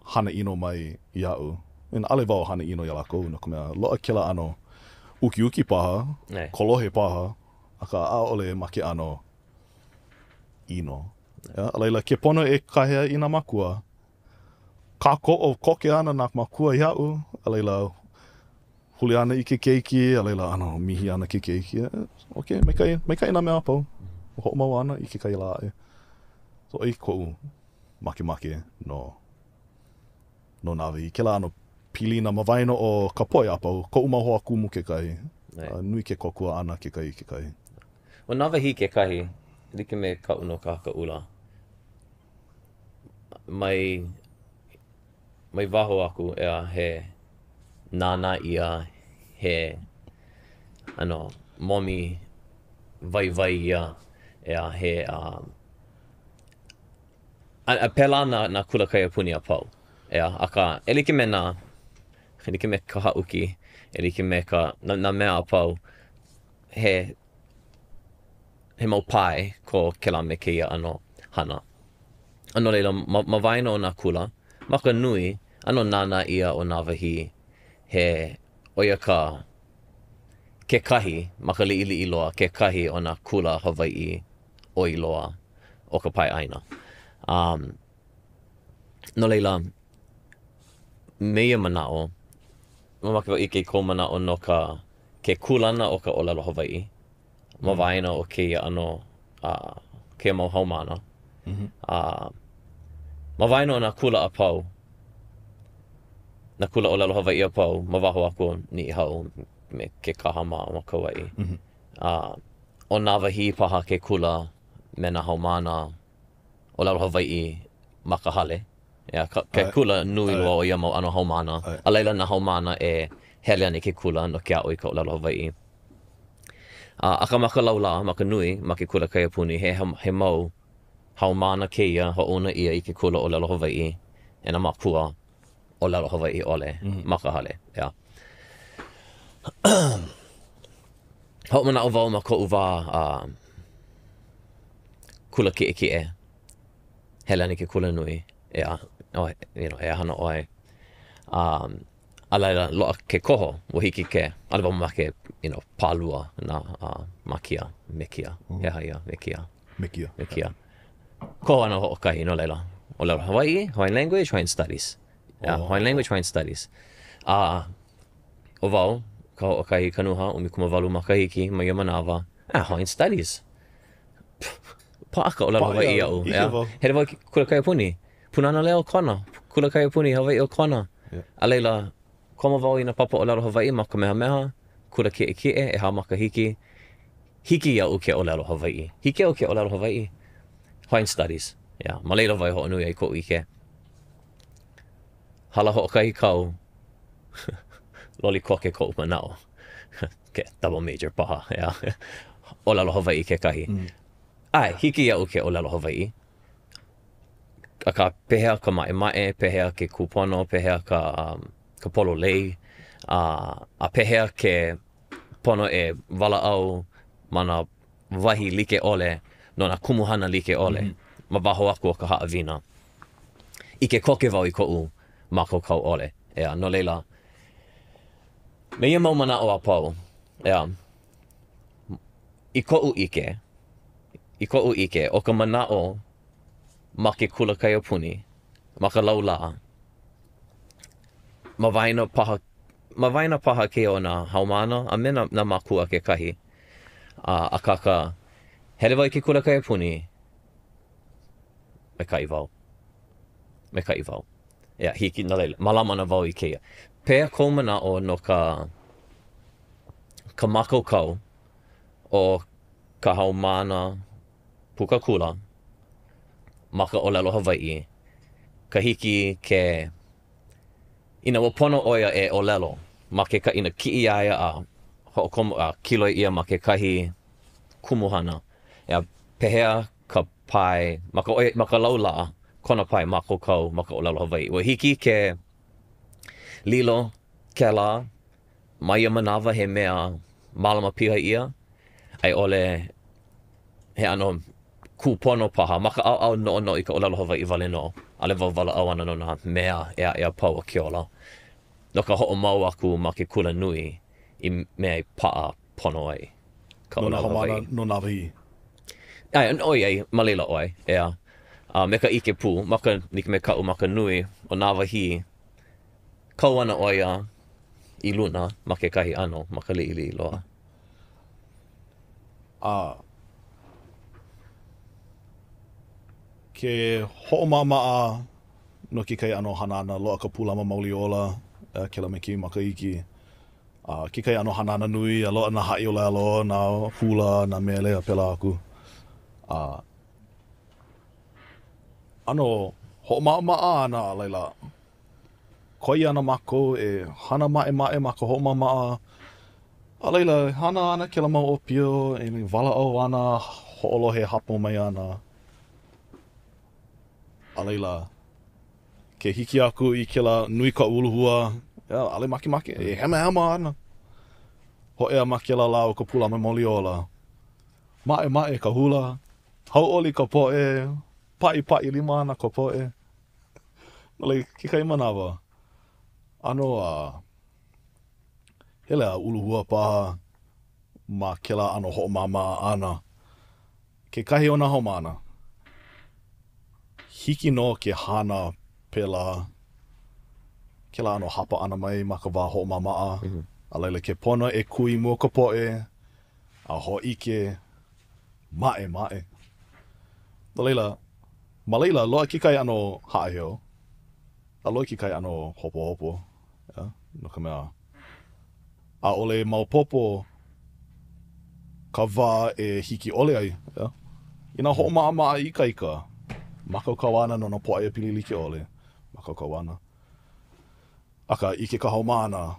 hana ino mai iau. Ale wau hana ino ia lako no ka mea, loa kela ano uki paha, kolohe paha, aka aole ma ke ano ino. A leila, ke pono e kahea I nā makua, ka koke ana nā makua iau, a leila, huli ana I ke keiki, a leila ano mihi ana ke keiki. Okay, me kai nā mea pau. Hoʻomau ana I ke kai la e. So I kou make no Nāwahī. Ke la ano pilina ma waina o ka poe a pau. Kou mau hoa kumu ke kai. Nui ke kokua ana ke kai. O Nāwahī ke kahi, like me ka uno ka ula. Mai waho aku ea he nāna ia, he momi vai ia, ea he a pela na kula kai puni a pau. Ea, aka, e like me ka hauki, e like me nā mea apau he mau pai ko ke la me kēia ano hana. Ano leila, ma waina o nā kula, maka nui, ano nāna ia o Nāwahī he oia ke kahi, maka liʻiliʻi loa, ke kahi o nā kula Hawaiʻi o iloa o ka pai aina. No leila, meia manaʻo, mamaka o ike ko manaʻo no ke kulana o ka ʻōlelo Hawaiʻi, ma waina o kēia ano, ke mau haumana. Ma waina o nā kula a pau, nā kula ʻōlelo Hawaiʻi a pau, ma waho ako ni hau me ke kahama o Kauai. O Nāwahī paha ke kula me nā haumana ʻōlelo Hawaiʻi makahale. Ke kula nui loa o ia mau ano haumana. A leila nā haumana e hele ani ke kula no ke aʻo i ka ʻōlelo Hawaiʻi. A ka maka laula, maka nui, ma ke kula kaiapuni, he mau haumana kēia hoʻona ia i ke kula ʻōlelo Hawaiʻi e nā makua ʻōlelo Hawaiʻi ole, makahale, Hoʻomanaʻo wau ma koʻu wā kula kiʻekiʻe, hele ani ke kula nui, e hana ʻoe. A laila loa ke koho, wahiki ke, ala wau ma ke, pālua nā makia, mekia, he haia, mekia. Koho ana hoʻokahi, no leila. ʻŌlelo Hawaiʻi, Hawaiian language, Hawaiian studies. Hawaiian language, Hawaiian studies. O wau, ka hoʻokahi kanuha, 18 makahiki, ma ia manawa, Hawaiian studies. Paaka ʻŌlelo Hawaiʻi aʻu. He wau kula kaiapuni. Pūnana Leo kona, kula kaiapuni, Hawaiʻi o kona. A leila, koma wau i nā papa ʻōlelo Hawaiʻi ma ka mehameha, kula kiʻekiʻe, e hā makahiki. Hiki iau ke ʻōlelo Hawaiʻi. Hiki au ke ʻōlelo Hawaiʻi. Hawaiian studies. Ma leila wai hoʻonui ai koʻu ike. Hala hoʻokahi kau. Loli koke koʻu manaʻo. Ke double major paha, ʻōlelo Hawaiʻi ke kahi. Ai, hiki iau ke ʻōlelo Hawaiʻi. A ka pehea ka maʻemaʻe, pehea ke kūpono, pehea ka polo lei, a pehea ke pono e walaʻau mana wahi like ole, no nā kumuhana like ole, ma waho aku o ka haʻawina. I ke koke wau i koʻu mākaukau ole, no leila. Me ia mau manaʻo a pau, i koʻu ike, o ka manaʻo ma ke kula kaiapuni, ma ka laulaa, ma waina paha ke o nā haumana, a me nā makua ke kahi, a kaka, hele wai ke kula kaiapuni, me kai wau. Hiki na leila, mālama na wau i kēia. Pea kou manaʻo no ka makaukau o ka haumana puka kula, ma ka ʻōlelo Hawaiʻi, ka hiki ke ina wapono oia e ʻōlelo, ma ke ina kiʻi aia a kiloi ia ma ke kahi kumuhana. Pehea ka pai, ma ka laulaa, kona pai ma kokau ma ka ʻōlelo Hawaiʻi. Ua hiki ke lilo, kela, ma ia manawa he mea mālama piha ia, ai ole he ano kūpono paha, ma ka au no i ka ʻōlelo Hawaiʻi wale no, ale wau wala au ana no nā mea ea pau a keola. No ka hoʻomau aku ma ke kula nui i mea i paa pono ai. Ka ʻōlelo Hawaiʻi. No Nāwahī. Oi, ma leila oi, me ka ike pū, maka nike me kau maka nui o Nāwahī, kau ana oia i luna ma ke kahi ano, ma ka liʻiliʻi loa. Ke hoʻomaʻamaʻa no ke kai ano hanana loa ka pūlama mauli ola, ke la me ki makaiki. Ke kai ano hanana nui, a loa na haʻi o ʻŌlelo, na hula, na mea lea pela aku. Ano hoʻomaʻamaʻa ana laila. Koi ana mako e hana maʻemaʻe ma ka hoʻomaʻamaʻa. A laila, hana ana ke la mau opio, e walaʻau ana, hoʻolohe hapo mai ana. A laila, ke hiki aku i ke la nui ka uluhua, ale maki, e hema ana. Hoʻea ma ke lalao ka pula mai moliola. Maʻe ka hula. Hauʻoli ka poʻe. Paʻi limana ka poʻe. Nolai, ke kai manawa. Ano hele a uluhua paha ma kela ano hoʻomama ana. Ke kahi o nā haumana. Hiki no ke hana pela. Kela ano hapa ana mai ma ka wā hoʻomamaa. A laila ke pona e kui mua ka poʻe. A hoʻike. Maʻe. No leila, ma leila, loa ki kai ano haʻaheo. A loa ki kai ano hopo. Yeah? No ka mea. A ole maupopo ka wā e hiki ole ai. Yeah? Ina hoʻomaa i kaika. Makaukau ana no na poʻe e pili like ole. Makaukau ana. Aka ike ka haumana.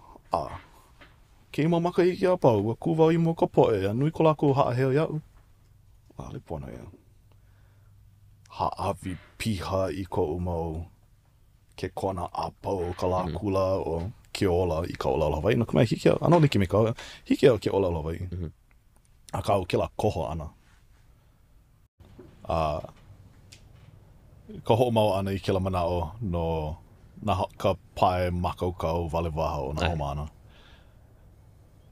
Ke ima maka hiki a pau. Wa ku wau i mua ka poʻe. A nui ko lākou haʻaheo iau. Le pona ia. Ha'awi piha i ko'u mau ke kona a pau ka lā kula o ke ola i ka ʻōlaula Hawaiʻi. No ka mea hiki au. Ano like me ka. Hiki au ke ʻōlaula Hawaiʻi. A ka au ke la koho ana. Ka hoʻomau ana i ke la manaʻo no ka pae makaukau walewaha o nā haumana.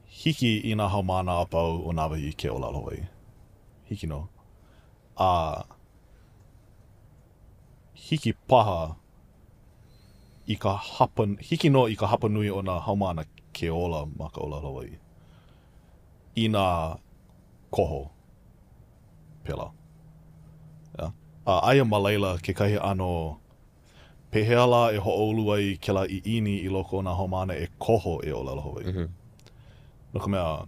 Hiki i nā haumana a pau o Nāwahī ke ʻōlaula Hawaiʻi. Hiki no. Hiki paha i ka hapa, hiki no i ka hapa nui o nā haumana ke ola ma ka ʻōlaula Hawaiʻi. I nā koho pela. Yeah. Aia ma leila ke kahi ano pehea la e hoʻoulu ai ke la I ini I loko o nā haumana e koho e ʻōlaula Hawaiʻi. No ka mea,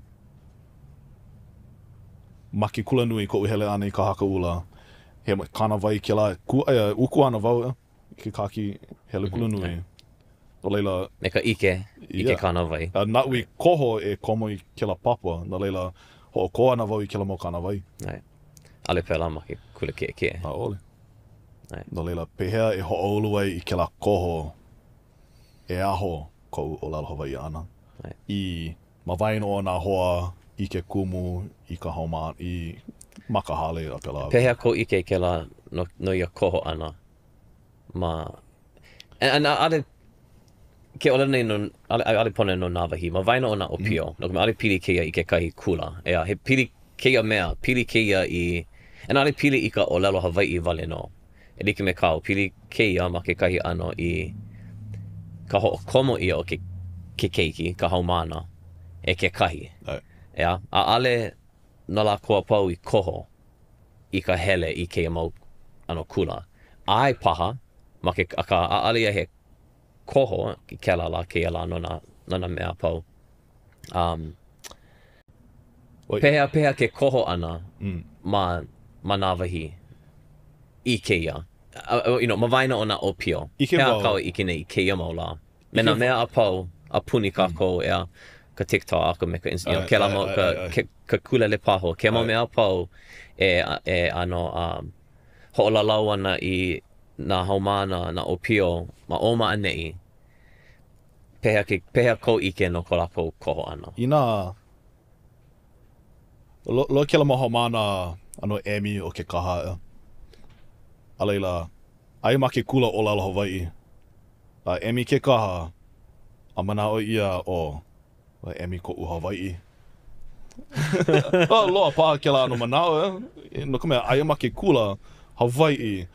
ma ke kula nui koʻu hele ana I ka haka ula. He kāna wai ke la, uku ana wau ke kāki hele kula nui. No leila... Me ka ike, ike kāna wai. Nā ui koho e komo I ke la papa, no leila hoʻoko ana wau I ke la mo kāna wai. Ale pēlā ma ke kula ke. Ole. No leila, pehea e hoʻoulu ai I ke la koho e aho koʻu ʻōlaula Hawaiʻi ana. I mawaino o nā hoa, I ke kumu, I ka haumana, I makahale a pela. Pehea ko ike ke la no ia koho ana. Ma... Ana ale... Ke ole nei no... Ale pone no Nāwahī. Ma waina o nā o pio. No ka ale pili keia I ke kahi kula. Ea, he pili keia mea. Pili keia I... Ana ale pili I ka ʻōlelo Hawaiʻi wale no. E like me kau. Pili keia ma ke kahi ano I... Ka hoʻokomo ia o ke keiki, ka haumana. E ke kahi. Ea, a ale... Na la koa pau I koho I ka hele I keia mau ano kula. Ai paha, ma ke a ale ia he koho ki kela la keia la nona mea pau. Pehea ke koho ana ma Nāwahī I keia. Ma waina o na opio. Pehea kau I kine I keia mau la. Me na mea a pau, a puni kako ea. Ka TikTok ako me ka Instagram, ke la mo ka kula le paho, ke mo mea pau e ano hoʻolalau ana I nā haumana, nā opio, ma oma anei. Pehea ko ike no ko lākou koho ana. I nā, lo ke la mo haumana ano emi o ke kaha. A leila, ai ma ke kula ʻōlaula Hawaiʻi. Emi ke kaha, a manaʻo ia o emi koʻu Hawaiʻi. Loa paha ke la ano manaʻo, no ka mea, aia ma ke kula Hawaiʻi.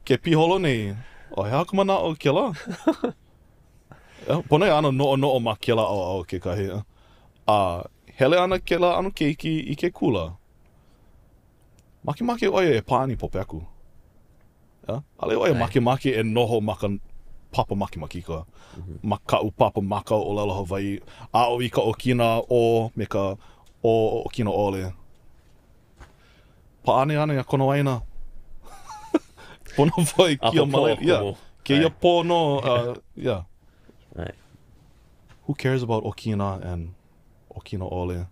Ke piholo nei, o he haka manaʻo ke la. Pone ana noʻo ma ke la au ke kahi. Hele ana ke la ano keiki I ke kula. Makemake oia e pāʻani popeku. Ale oia makemake e noho ma ka papa makemaki ka. Ma ka'u papa maka o ʻōlaula Hawaiʻi. A'o I ka ʻokina o me ka o ʻokina ʻole. Pa'ane ana ia kona waina. Pono wai kia malai. Yeah. Kēia pono. Yeah. Right. Who cares about ʻokina and ʻokina ʻole?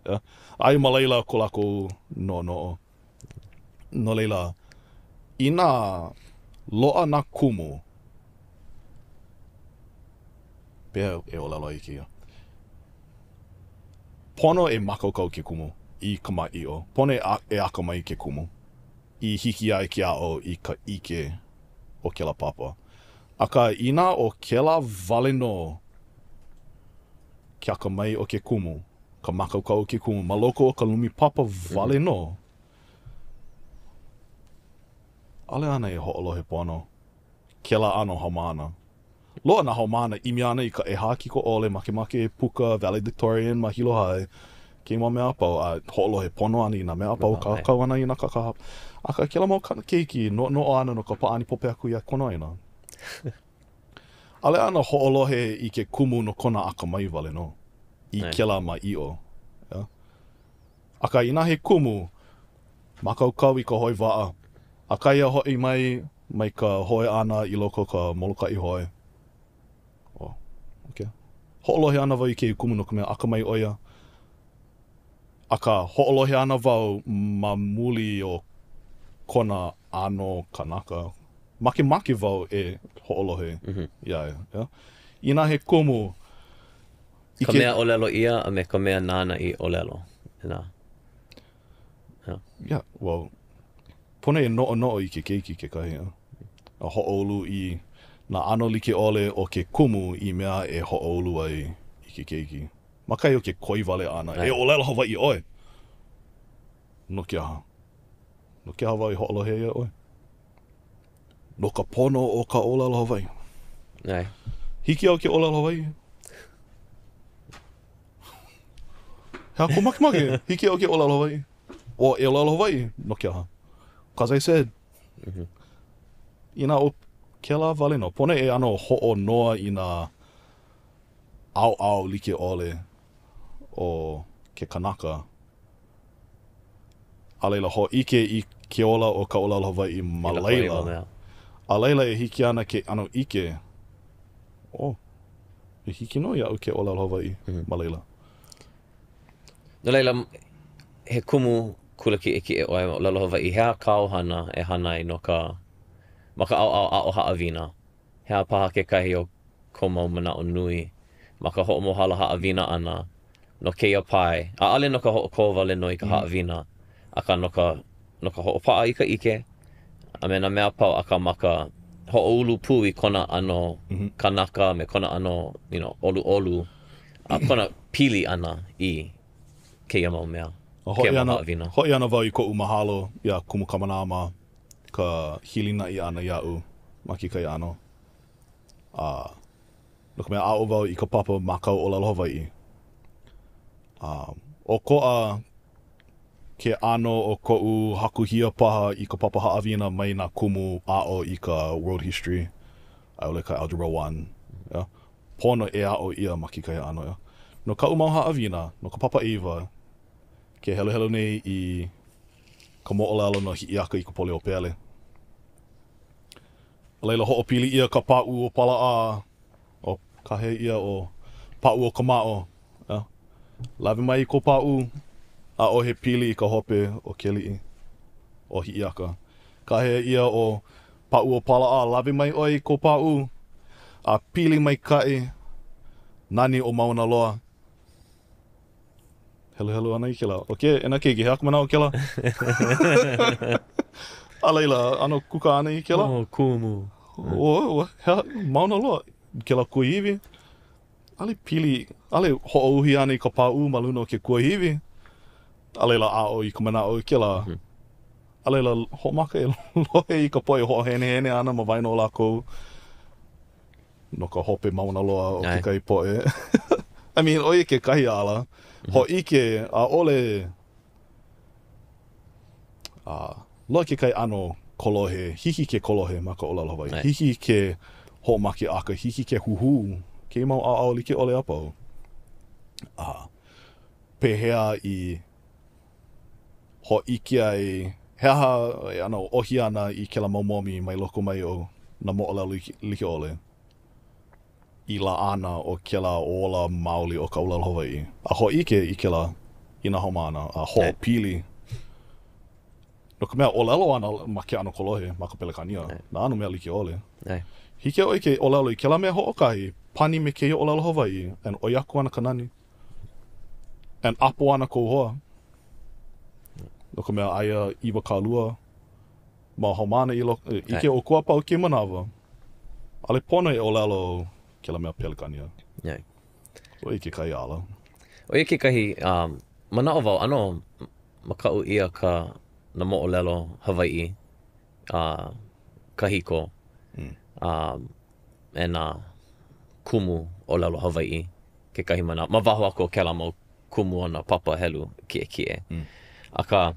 Yeah. Ai malaila ko lako no. No leila. I nā loa nā kumu. Pea e ʻōlelo ai kia. Pono e makaukau ke kumu I ka maʻio. Pono e aka mai ke kumu. I hiki ai ke ʻao I ka ʻike o kela papa. Aka ina o kela wale no ke aka mai o ke kumu, ka makaukau o ke kumu, ma loko o ka lumi papa wale no, ale ana e hoʻolohe pono. Kela ano haumana. Loa na haumana imi ana I ka ʻeha kiko ʻole makemake puka valedictorian ma hilo hai. Ke ma mea apau a hoʻolohe pono ana I nā mea apau ka kau ana I nā kakahapa. Aka kela mau kana keiki no ana no ka paʻani pope aku ia kono aina. Ale ana hoʻolohe I ke kumu no kona aka mai wale no. I kela maʻio. Yeah? Aka ina he kumu, makaukau I ka hoi wa'a. Aka ia hoi mai ka hoe ana I loko ka molokaʻi hoe. Oh, okay. Hoʻolohe ana wau I ke kumu no ka mea aka mai oia. Aka hoʻolohe ana wau ma muli o kona ano kānaka. Make wau e hoʻolohe. Yeah. Ina he kumu. Ka mea ʻōlelo ia a me ka mea nāna I ʻōlelo. Yeah, well, pone e noʻo I ke keiki kekahi. A hoʻoulu I nā ano like ʻole o ke kumu I mea e hoʻoulu ai I ke keiki. Makai o ke koiwale ana. E ʻōlelo Hawaiʻi oe. No ke aha. No ke Hawaiʻi hoʻolohe ia oe. No ka pono o ka ʻōlelo Hawaiʻi. Nei. Hiki au ke ʻōlelo Hawaiʻi. Hea ko makemake. Hiki au ke ʻōlelo Hawaiʻi. O e ʻōlelo Hawaiʻi. No ke aha. As I said. Ina o kela wale no. Pone e ano hoʻonoa I nā ao like ʻole o ke kānaka. A leila hoʻike I ke ola o ka ʻōlelo Hawaiʻi ma leila. A leila e hiki ana ke ano ike. Oh, e hiki no ia'u ke ʻōlelo Hawaiʻi ma leila. No leila, he kumu kula ki e oe o ʻōlelo Hawaiʻi, hea kauhana e hana I no ka ma ka ʻaoʻao haʻawina. Hea paha kekahi o ko mau manaʻo nui. Ma ka hoʻomohala haʻawina ana no kēia pai. ʻAʻale no ka hoʻokōwale no I ka haʻawina. Aka no ka hoʻopaʻa I ka ike. A me nā mea pau aka ma ka hoʻoulu pū I kona ano kānaka me kona ano, ʻoluʻolu. A kona pili ana I kēia mau mea. Hoi ana wau I koʻu mahalo ia kumu kamanāma ka hilinaʻi ana ia'u ma ke kai ano. No ka mea a'o wau I ka papa mākau ʻōlelo Hawaiʻi. O koʻa ke ano o koʻu hakuhia paha I ka papa haʻawina mai nā kumu a'o I ka World History. Aiole ka Algebra 1. Yeah? Pono e a'o ia ma ke kai ano. Yeah? No ka'u mau haʻawina, no ka papa iwa, ke helo nei I ka moʻolelo no hiʻi aka I ka pole o pele. A leila hoʻopili ia ka pāʻu o palaʻa, o kahe ia o pāʻu o ka maʻo. Yeah? Lawe mai I ko pāʻu, a o he pili I ka hope o ke liʻi, o hiʻi aka. Kahe ia o pāʻu o palaʻa, lawe mai oi ko pāʻu, a pili mai kaʻi, nani o mauna loa. Helo ana I kela. Okay, ena keiki, hea kumana o kela? A leila, ano kuka ana I kela? Oh, kumu. Hea, mauna loa. Kela kuahiwi. Ale pili, ale hoʻouhi ana I ka pāʻu ma luna o ke kuahiwi. A leila a'o I ka manaʻo I kela. A leila hoʻomaka e lohe I ka poe hoʻohenehene ana ma waino o lākou. No ka hope mauna loa o ke kai poe. I mean, oia ke kahi ala. Hoʻike a ole loa ke kai ano kolohe, hiki ke kolohe ma ka ʻōlelo Hawaiʻi. Hiki ke hoʻomake aka, hiki ke huhu, ke mau ʻaʻao like ole apau. Pehea I hoʻike ai, hea ano ohi ana I kela maumomi mai loko mai o na moʻolelo like ole. I la ana o kela ola maoli o ka ʻōlelo Hawaiʻi. A hoʻike I kela I nā haumana, a hoʻopili. No ka mea ʻōlelo ana ma ke ano kolohe, ma ka pelekania. Nā ano mea like ole. Hike oi ke ʻōlelo I kela mea hoʻokahi, pani me keia ʻōlelo Hawaiʻi, and oi aku ana ka nani. And apo ana kou hoa. No ka mea aia iwa kālua. Ma haumana ike o kua pau ke manawa. Ale pona e ʻŌlelo ke la mea pelikania. Iai. O i ke kai ala. O i ke kahi, manaʻo wau, ano makau ia ka na moʻolelo Hawaiʻi, kahiko, e nā kumu ʻōlelo Hawaiʻi, ke kahi manaʻo. Ma waho ako ke la mau kumu ana papa helu kie. Aka,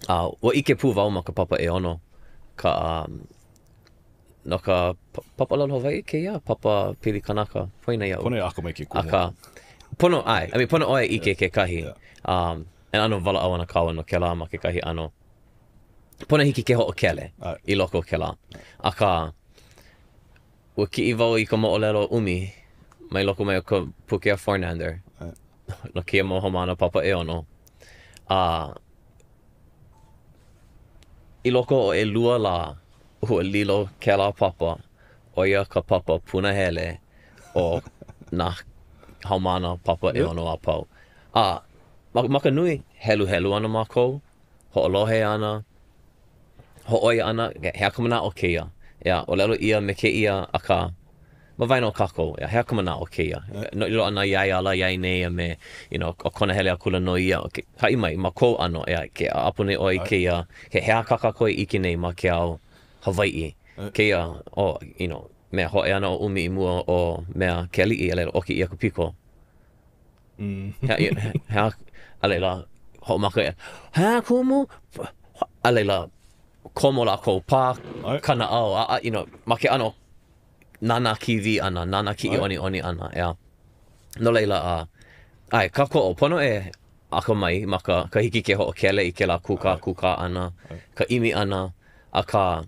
o ike pū wau ma ka papa e ono, ka, no ka papa lalo Hawaiʻi kēia, papa pili kānaka, poina iau. Pone ako mai ke kumu. Aka, pono oe ike ke kahi. And ano wala ana kaua no ke la ma ke kahi ano. Pono hiki ke hoʻokele I loko ke la. Aka, ua kiʻi wau I ka moʻolelo umi, mai loko mai o ka Pukea Fornander. No kia moho mana papa e ono. I loko o e lua la, ua lilo ke la papa, oia ka papa punahele o nā haumana papa e ono a pau. Maka nui, helu ana mākou, hoʻolohe ana, hoʻoia ana, hea ka manaʻo kēia. ʻŌlelo ia me kēia aka, ma waino kākou, hea ka manaʻo kēia. No ilo ana iai ala, iai nei me, o kona hele a kula no ia, hai mai, ma kou ano, ke apune oi kēia, he hea kaka koe ike nei ma ke au Hawaiʻi. Kēia, mea hoe ana o umi I mua o mea ke aliʻi, ʻŌlelo oki ia ka piko. Hea, alela, hoʻomaka e, hea kumu? Alela, komo lako pā kana au, ma ke ano, nana kiwi ana, nana kiʻi oni ana, No leila, ka koʻo, pono e ako mai, ma ka hiki ke hoʻokele I ke la kūkā ana, ka imi ana, a ka,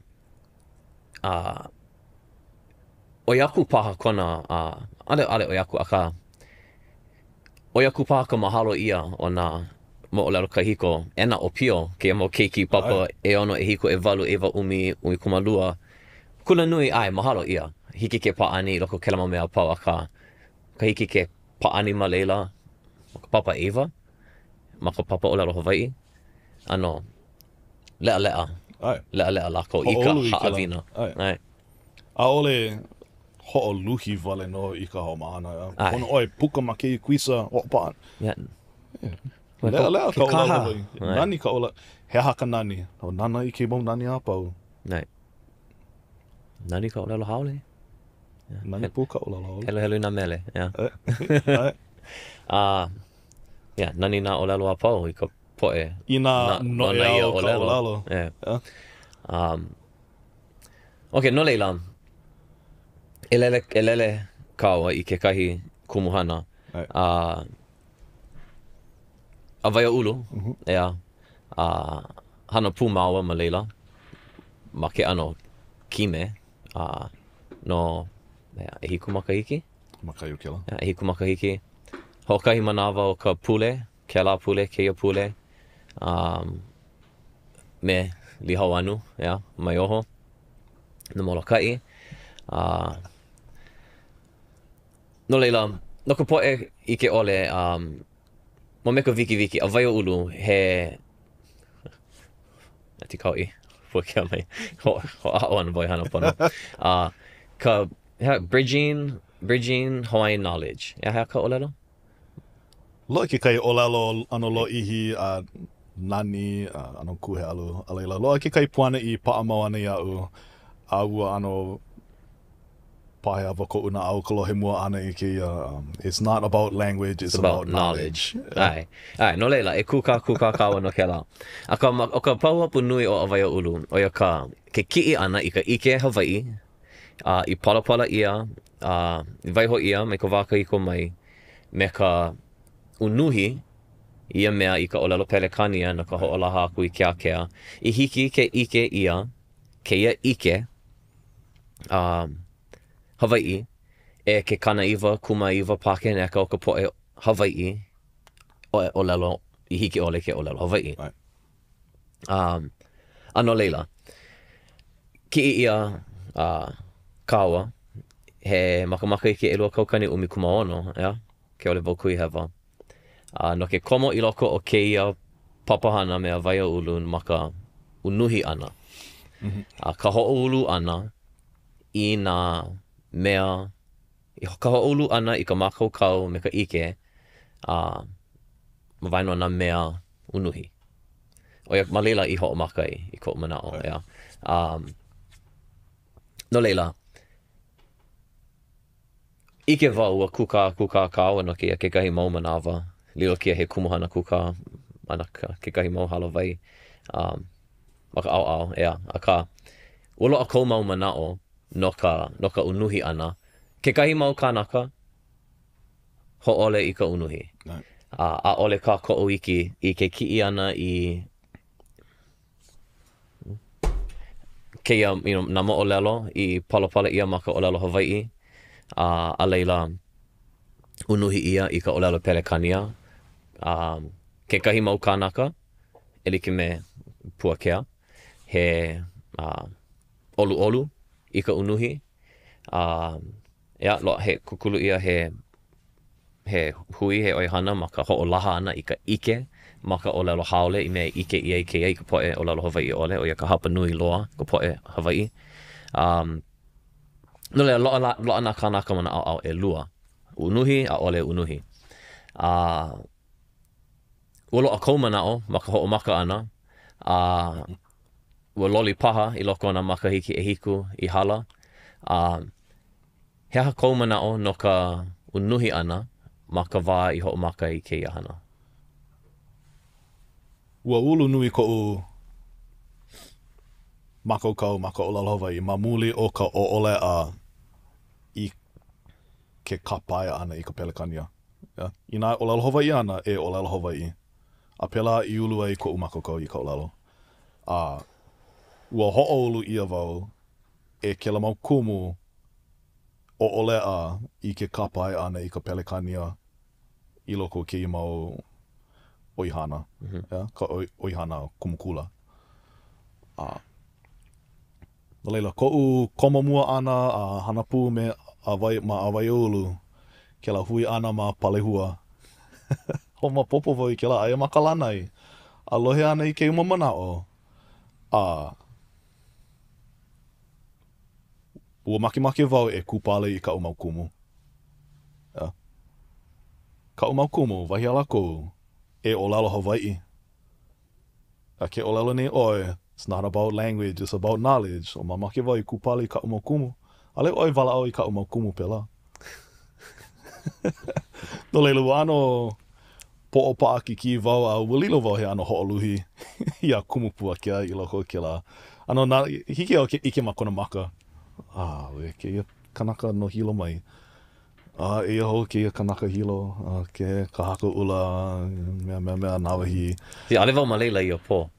oiaku paha kona, ale oiaku, a ka, oiaku paha ka mahalo ia o nā moʻolelo kahiko, e nā o pio, ke mo keiki papa e ono e hiko e walu e wa umi kumalua. Kula nui, mahalo ia. Hiki ke pāʻani loko ke lama mea pau a ka hiki ke pāʻani ma leila, ka papa Eva, ma ka papa ʻōlelo Hawaiʻi. Ano, lea lako I ka haʻawina. Aole hoʻoluhi wale no I ka haumana. Ono oi puka ma ke kuisa o paan. Lea ka ʻōlelo Hawaiʻi. Nani ka ʻōlelo. He aha ka nani. O nana I ke mau nani a pau. Nani ka ʻōlelo haole. Nani pu ka ʻōlelo haole. Helu nā mele, nani nā ʻōlelo a pau I ka poe. I nā noʻe au ka ʻōlelo. Ok, no leila, e lele kaua I ke kahi kumuhana. Awaiaulu, hana pūmaua ma leila, ma ke ano kime, no e hiku makahiki. Makaiukela. E hiku makahiki. Hokahi manawa o ka pule, ke la pule, kēia pule, me lihau anu, mai oho, na molokai. No leila, no ka poe I ke ole, ma me ka wiki, Awaiaulu he... Ati kauʻi, pua kia mai, ho a'o ana boy hana pono. Ka bridging Hawaiian knowledge. Hea ka ʻōlelo? Loa ke kai ʻōlelo ano lo ihi nani ano kuhe alu a leila. Loa ke kai puana I paʻamau ana iāʻu a ua ano pahe awa koʻu na au kalohe mua ana I ke it's not about language, it's about knowledge. Ai, no leila, e kūkā kaua no ke la. O ka pauapu nui o Awaiaulu, o ia ke kiʻi ana I ka ike Hawaiʻi, I palapala ia, I waiho ia, me ka wākahiko mai, me ka unuhi, ia mea I ka ʻōlelo pelekania na ka hoʻolaha aku I keakea, I hiki ke ike ia, kēia ike, Hawaiʻi, e ke kanaiwa, kumaiwa, pākeneka o ka poʻe Hawaiʻi, o ʻōlelo, I hiki ole ke ʻōlelo Hawaiʻi. Ano leila, kiʻi ia kaua, he makamaka I ke ʻelua kaukani umi kumaono, ke ole wau kui hewa. No ke komo I loko o kēia papahana me Awaiaulu ma ka unuhi ana. Ka hoʻoulu ana I nā mea, ka hoʻoulu ana I ka mākaukau me ka ʻike, ma waino nā mea unuhi. O ia, ma leila I hoʻomaka I koʻu manaʻo, ia. No leila, ike wau a kūkā kāua no kia kekahi mau manawa. Lilo kia he kumuhana kūkā, ana kekahi mau halawai. Maka au, ea. A ka, ulo a kou mau manaʻo no ka unuhi ana. Kekahi mau kānaka, hoʻole I ka unuhi. A ole ka koʻoiki I ke kiʻi ana I kēia, nā moʻolelo I palapala ia ma ka ʻōlelo Hawaiʻi. A leila unuhi ia I ka ʻōlelo pelekania. Kekahi mau kānaka, e like me puakea. He ʻolu I ka unuhi. Loa he kukulu ia he hui, he oihana ma ka hoʻolaha ana I ka ike. Ma ka ʻōlelo haole I mea ike ia I kēia I ka poʻe ʻōlelo Hawaiʻi ole. O ia ka hapa nui loa, ka poʻe Hawaiʻi. No lea loa nā kānaka mana au e lua. Unuhi a ole unuhi. Ua loa kou manaʻo ma ka hoʻomaka ana. Ua loli paha I loko na makahiki e hiku I hala. He aha kou manaʻo no ka unuhi ana ma ka wā I hoʻomaka I kēia hana. Ua ulu nui koʻu makaukau ma ka ʻōlelo Hawaiʻi ma muli o ka hoʻolaha I ke kapaia ana I ka pelekania. I nā ʻōlelo Hawaiʻi ana e ʻōlelo Hawaiʻi. A pela I ulu ai koʻu makaukau I ka ʻōlelo. Ua hoʻoulu ia wau e kela mau kumu hoʻolaha I ke kapaia ana I ka pelekania I loko kēia mau oihana. Ka oihana kumukula. No leila, koʻu komamua ana a hanapu me ma Awaiaulu ke la hui ana ma palehua. Ho ma popo wau I ke la aia makalanai. A lohe ana I ke uma manaʻo. Ua makemake wau e kūpale I ka umau kumu. Ka umau kumu, wahi ala kou, e ʻōlelo Hawaiʻi. A ke ʻōlelo nei oi, it's not about language, it's about knowledge. O mamake wau I kūpale I ka umau kumu. Ale oi walaʻau I ka umau kumu pela. No leila, ua ano poʻopaʻakiki wau a ua lilo wau he ano hoʻoluhi I a kumu puakea I loko ke la. Ano hiki au ke ike ma kona maka. We kēia kānaka no hilo mai. Eia hou kēia kānaka hilo. Ka haka ula, mea Nāwahī. Ale wau ma leila I o pō.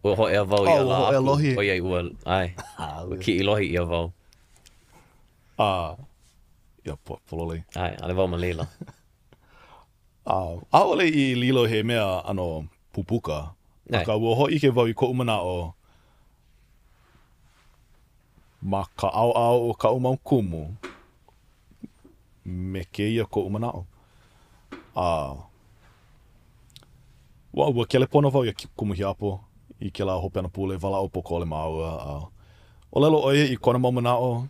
Ua ho ea wau I ala ho ea lohi. O iai ua, ai. Ua ki I lohi I a wau. Ia pololei. Ai, ale wau ma leila. Aole I lilo he mea ano pupuka. Aka ua ho ike wau I koʻu manaʻo ma ka au o ka umau kumu me kēia koʻu manaʻo. Ua kelepona wau I kumu hiapo I ke la hopena pule walaʻau poko ole maua. ʻŌlelo ʻoia I kona mau manaʻo.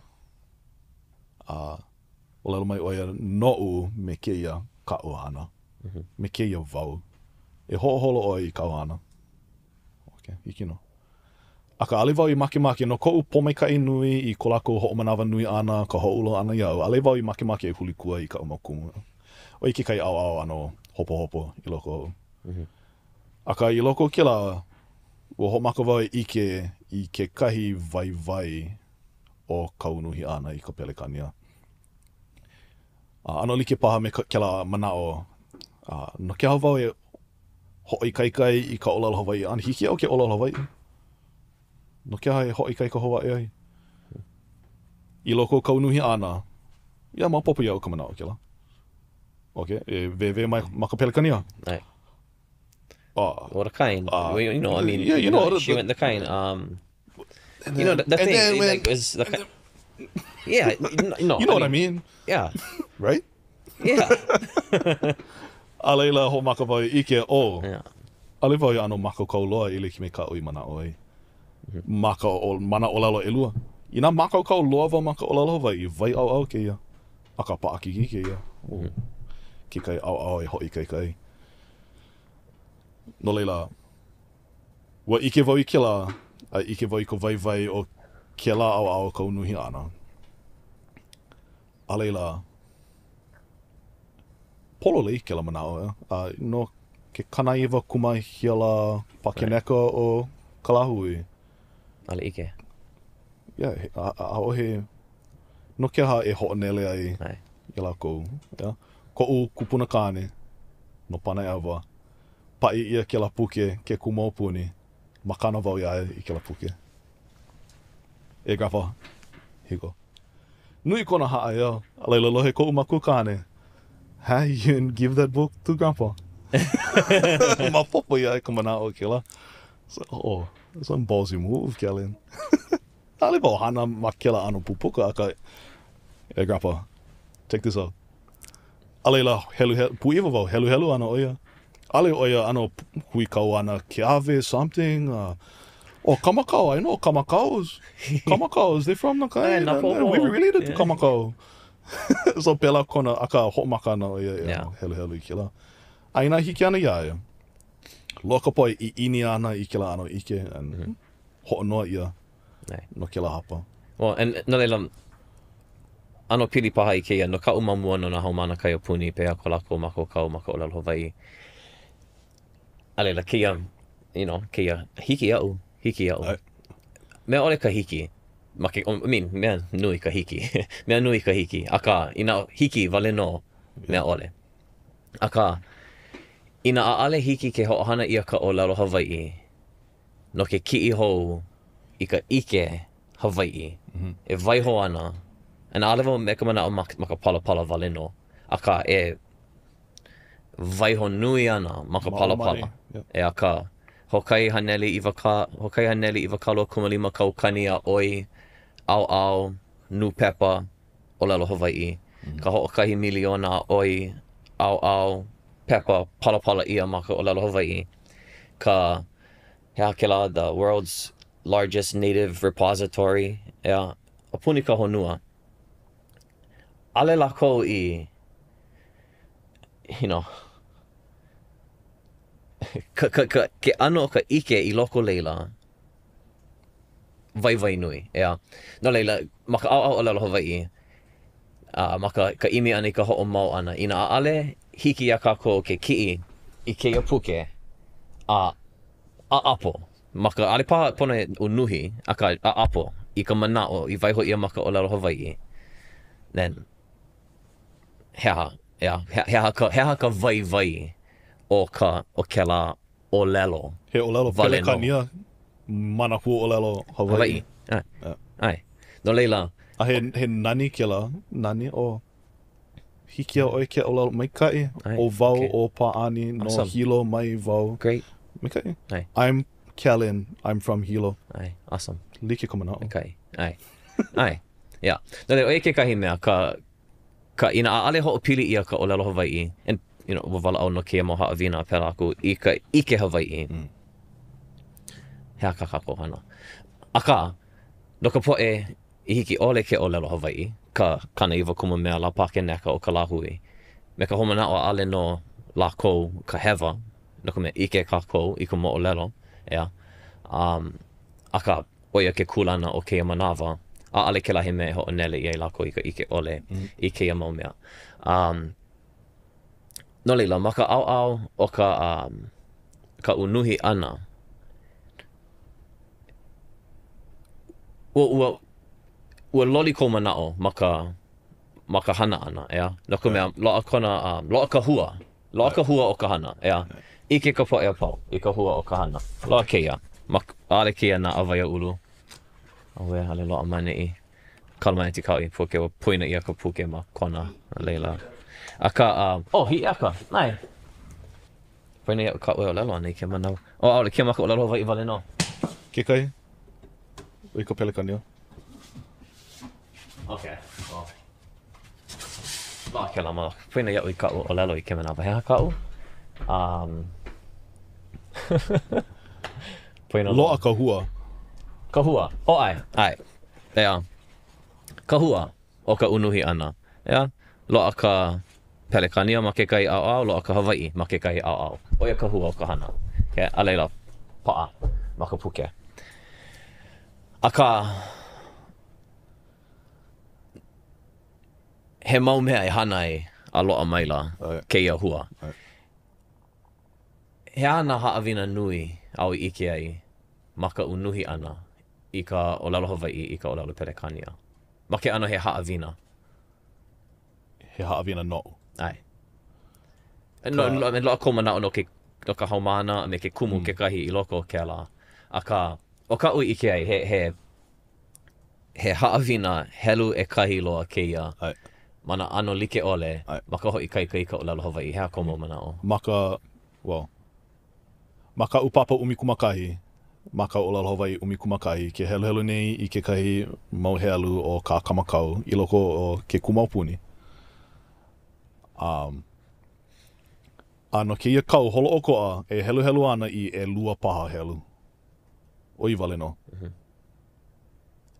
ʻŌlelo mai ʻoia noʻu me kēia ka ʻohana. Me kēia wau. E hoʻoholo ʻoia I ka ʻohana. Hiki no. Aka ale wau I makemake no koʻu pomaikaʻi nui I ko lākou hoʻomanawa nui ana, ka hoʻulo ana iau. Ale wau I makemake e huli kua I ka umau kumu. O I ke kai au ano hopo I loko. Aka I loko ke la, ua hoʻomaka wau e ike I ke kahi vai o ka unuhi ana I ka pelekania. Ano like paha me ke la manaʻo. No ke hau wau e hoʻoikaikai I ka ʻōlelo Hawaiʻi. Ana hiki au ke ʻōlelo Hawaiʻi. No ke hae hoʻikai ka Hawaiʻi ai. I loko ka unuhi ana. Ia maupopo iau ka manaʻo ke la. E vewe mai ma ka pelekania. Ai. Or the kind. You know, I mean, yeah, you know, she went the kind. You know, the thing like, is the kind. Yeah, no. You know what I mean? Yeah. Right? Yeah. A leila ho maka wau ike o. Yeah. Ale wau ano maka kauloa ili ki me ka ui manaʻo ai. Maka o mana ʻōlelo ʻelua. Ina maka kau loa wau maka ʻōlelo Hawaiʻi, vai au kēia. Aka paʻakiki kēia. Ke kai au e hoʻi kai. No leila, wa ike wau I ke la, a ike wau I ko vai o ke la au kau nuhi ana. A leila, polo lei ke la manaʻo no ke kanaiwa kumahiala pakeneka o kalahui. Ale ike. Yeah, he no ke aha e hoʻonele ai I lākou. Yeah. Koʻu kupuna kāne, no pana e awa. Pai ia ke la puke, ke kumaupuni, makana wau ia I ke la puke. E grapa, hiko. Nui kona haa ia, a leila lohe koʻu maku kāne. Hey, you can give that book to grandpa. Ma popo ia e ka manaʻo ke la. So, that's one ballsy move, Kellen. Ale wau hana ma ke la ano pupuka aka, e grandpa, check this out. A leila, puiwa wau, helu ana oia. Ale oia ano hui kau ana ke ave, something. Oh, kamakau, I know kamakaus. Kamakaus, they from Nakai. We related to kamakau. So pela kona aka hoʻomaka ana oia, helu I ke la. Aina hiki ana iaia. Loka poe I ini ana I ke la ano ike, and hoʻonoa ia. No ke la hapa. Well, and no leila, ano pili paha I kēia, no ka'u mamua no na haumana kai o puni pēa ko lako mako kau maka ʻōlelo Hawaiʻi. A leila, kēia, kēia hiki a'u. Mea ole ka hiki. Mea nui ka hiki. Mea nui ka hiki. Aka, ina hiki wale no, mea ole. Aka, ina a'ale hiki ke hoʻohana ia ka ʻōlelo Hawaiʻi, no ke ki'i hou I ka ike Hawaiʻi, e waiho ana, and alewa me ka manaʻo maka palapala wale no, aka e waiho nui ana maka palapala. E aka, hokai haneli I wakalo kumalima kaukani a oi, au, nu pepa, ʻōlelo Hawaiʻi, ka hoʻokahi miliona a oi, au, pepa, palapala ia maka ʻōlelo Hawaiʻi, ka hea ke la, the world's largest native repository, a puni ka honua. Ale lako I, ke ano ka ike I loko leila, vai nui, No leila, maka au ʻōlelo Hawaiʻi, maka ka imi ana I ka hoʻomau ana, ina a'ale hiki a kako ke ki'i I kēia puke, a apo. Maka ale paha pone o nuhi, aka a apo, I ka manaʻo, I waiho ia maka ʻōlelo Hawaiʻi. Then, heha ka vai o ke la ʻōlelo. He ʻōlelo pelekania, mana hu ʻōlelo Hawaiʻi. Ai. No leila. A he nani ke la, nani o hiki a oi ke ʻōlelo maikaʻi, o wau o Pāʻani no hilo mai wau. Great. Maikaʻi. I'm Kellen, I'm from Hilo. Awesome. Like ka manaʻo. Okay. Ai. Yeah. No leila, oia ke kahi mea, ka ina a'ale hoʻopili ia ka ʻōlelo Hawaiʻi, and wa walaʻau no kēia mau haʻawina pēlā aku I ka ike Hawaiʻi. Hea ka kako hana. Aka, no ka poʻe I hiki ole ke ʻōlelo Hawaiʻi, ka kanaiwa kuma mea la pakeneka o ka lāhui. Me ka homanaʻo a'ale no lākou ka hewa, no ka mea ike kākou I ka moʻolelo, aka oia ke kulana o kēia manawa, a'ale ke lahi mea hoʻonele I lākou I ka ike ole I kēia mau mea. No leila, maka au o ka unuhi ana. Ua loli ko manaʻo maka hana ana, No ka mea, loa ka hua o ka hana, Ike ka poʻe apau, I ka hua o ka hana. Loa kēia, ʻaʻale kēia nā Awaiaulu. Awea, ale loa maneʻi. Kalamai te kaui, puke wa puina ia ka puke ma kona, leila. Aka, hi aka, nai. Puina ia ka ue o lelo ana I ke manau. Aole, kia maka o lelo Hawaiʻi wale no. Ke kai? Oi ka pelekania. Okay. Loa ke lama, puina ia ui ka o lelo I ke manawa. Hea ka u? Loa ka hua. Ka hua. O ai. Ea. Ka hua o ka unuhi ana. Ea. Loa ka Pelekania ma ke kai au, loa ka Hawaiʻi ma ke kai au. Oia ka hua o ka hana. Ke a leila paʻa ma ka puke. Aka he mau mea e hana e a loa maila kēia hua. He ana haʻawina nui au I ike ai ma ka unuhi ana I ka ʻōlelo Hawaiʻi I ka ʻōlelo Pelekania. Ma ke ano he haʻawina. He haʻawina no. Ai. Loa ko manaʻo no ka haumana me ke kumu kekahi I loko o ke la. Aka o ka ui ike ai he haʻawina helu e kahi loa kēia. Mana ano like ole ma ka hoʻi kai ka ʻōlelo Hawaiʻi. Hea ko mo manaʻo. Ma ka upapa umikumakahi, ma ka ʻōlelo Hawaiʻi umikumakahi, ke helu nei I ke kahi mau healu o ka kamakau I loko o ke kumaupuni. Ano ke ia kau holo okoa e helu ana I e lua paha helu. O I wale no.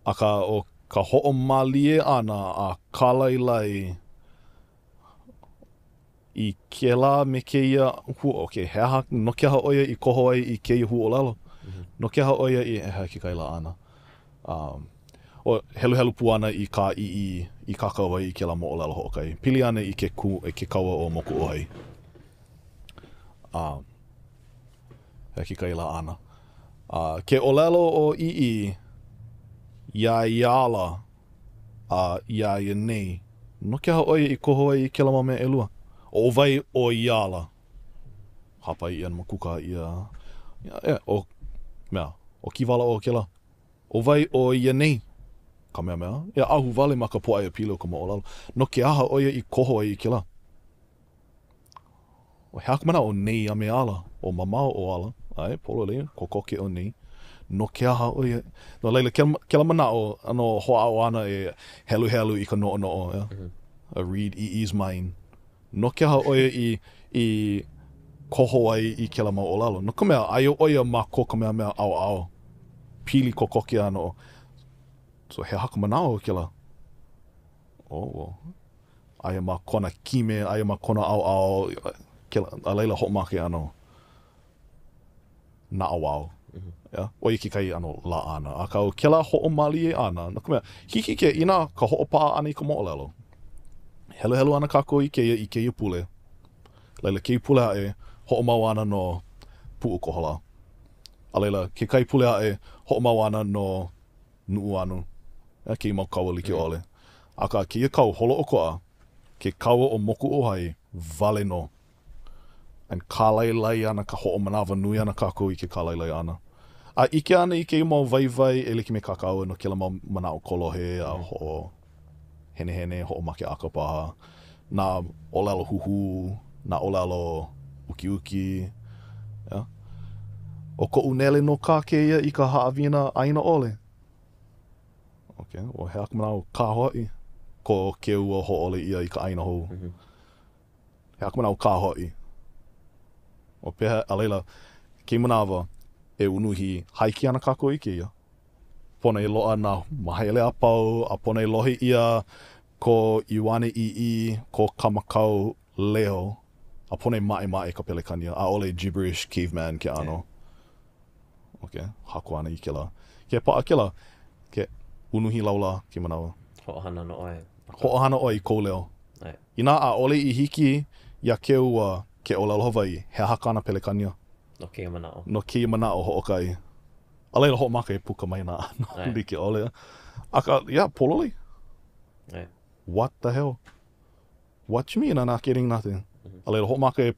Aka o ka hoʻomalie ana a kālailai I ke la me keia heaha no ke aha oia I koho ai I keia huʻolelo. No ke aha oia I heha ke kaila ana. O helu puana I ka I kakau ai I ke la moʻolelo hoʻokai. Pili ana I ke kaua o moku ai. Heha ke kaila ana. Ke ʻōlelo o ia iala ia ia nei. No ke aha oia I koho ai I ke la mame e lua. O vai o iala. Hapa I ana kūkā ia. O kiwala o ke la. O vai o ia nei. Ka mea. Ia ahu wale ma ka poʻaia pili o ka moʻolelo. No ke aha oia I koho ai I ke la. O he akamana o nei a me ala. O mamao o ala. Ai, polo lea. Kokoke o nei. No ke aha oia. No leila, ke la manaʻo ano hoʻao ana e helu I ka noʻonoʻo. A read EE's mind. No ke aha oia I koho ai I ke la moʻolelo. No ka mea, ai oia ma ko ka mea ao. Pili kokoke ana o. So he haka manaʻo o ke la. Aia ma kona kime, aia ma kona ao. A leila hoʻomake ano. Nāwahīokalaniʻōpuʻu. Oia ke kai ano la ana. A ka o ke la hoʻomalie ana. No ka mea, hiki ke ina ka hoʻopā ana I ka moʻolelo. Helu ana kākou I keia pule. Leila, keia pule ae, hoʻomau ana no puʻu kohola. A leila, ke kai pule ae, hoʻomau ana no nuu anu. Keia mau kaua like ole. Aka keia kau holo okoa, ke kaua o moku o hai, vale no. An kālailai ana ka hoʻomanawa nui ana kākou I ke kālailai ana. A ike ana I keia mau vai e like me kākau no ke la mau manaʻo kolohe a hoʻo hene, hoʻomake aka paha. Nā ʻōlelo huhu, nā ʻōlelo uki. O koʻu nele no kā kēia I ka haʻawina ʻaina ʻole. O he aka manaʻo kā hoʻi. Ko ke ua hoʻole ia I ka ʻaina hou. He aka manaʻo kā hoʻi. O peha, a leila, ke manawa e unuhi haiki ana kākou I keia. Pona I loa nā mahaele a pau, a pona I lohi ia ko Iwane ii, ko Kamakau Leo, a pona I mae ka Pelekania, a ole gibberish caveman ke ano. Hako ana I ke la. Ke paʻa ke la, ke unuhi laula ke manawa. Hoʻohana no oi. Hoʻohana oi kou leo. Ina a ole I hiki ia ke ua ke ʻōlelo Hawaiʻi, he haka ana Pelekania. No keia manaʻo. No keia manaʻo hoʻokai. A leila hoʻomaka e puka mai nā ana. Like ole. Aka, pololi. What the hell? What you mean I'm not getting nothing? A leila hoʻomaka e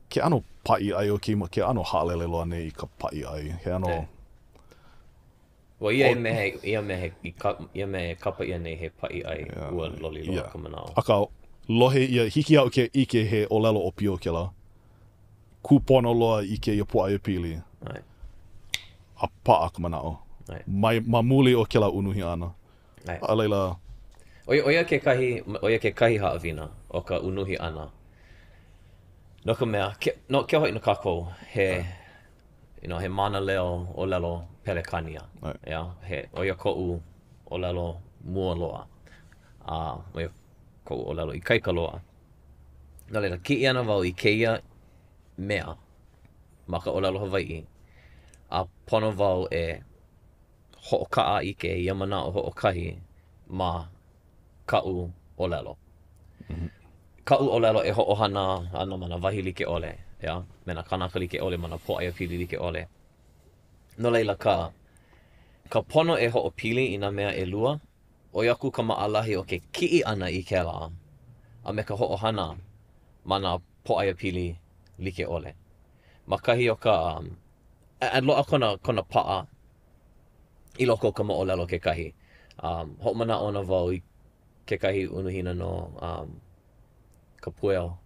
ke ano paʻi ai o ke ano haʻalele loa nei I ka paʻi ai. He ano... Well, ia me kapa ia nei he paʻi ai ua loli loa ka manaʻo. Aka, lohe ia hiki au ke ike he ʻōlelo o pio ke la. Kupono loa I ke ia poʻaia pili. A paʻa ka manaʻo. Ma muli o ke la unuhi ana. A leila... Oia ke kahi haʻawina o ka unuhi ana. No ka mea, no ke hoi no kākou, he, he mana leo ʻōlelo pelekania. Right. He oia koʻu ʻōlelo mua loa. Oia koʻu ʻōlelo I kaika loa. No leila, kiʻi ana wau I kēia mea, ma ka ʻōlelo Hawaiʻi, a pono wau hoʻokaʻa ike ia manaʻo hoʻokahi ma ka'u ʻōlelo. Ka'u ʻōlelo hoʻohana ana mana wahi like ʻole, me na kānaka like ʻole, mana pōʻaia pili like ʻole. No leila ka pono hoʻopili I nā mea lua, oi aku ka maʻalahi o ke kiʻi ana I ke la, a me ka hoʻohana mana pōʻaia pili like ʻole. Ma kahi o ka, loa kona pa'a I loko o ka moʻolelo kekahi. Hoʻomanaʻo na wau I kekahi unuhina no ka pueo.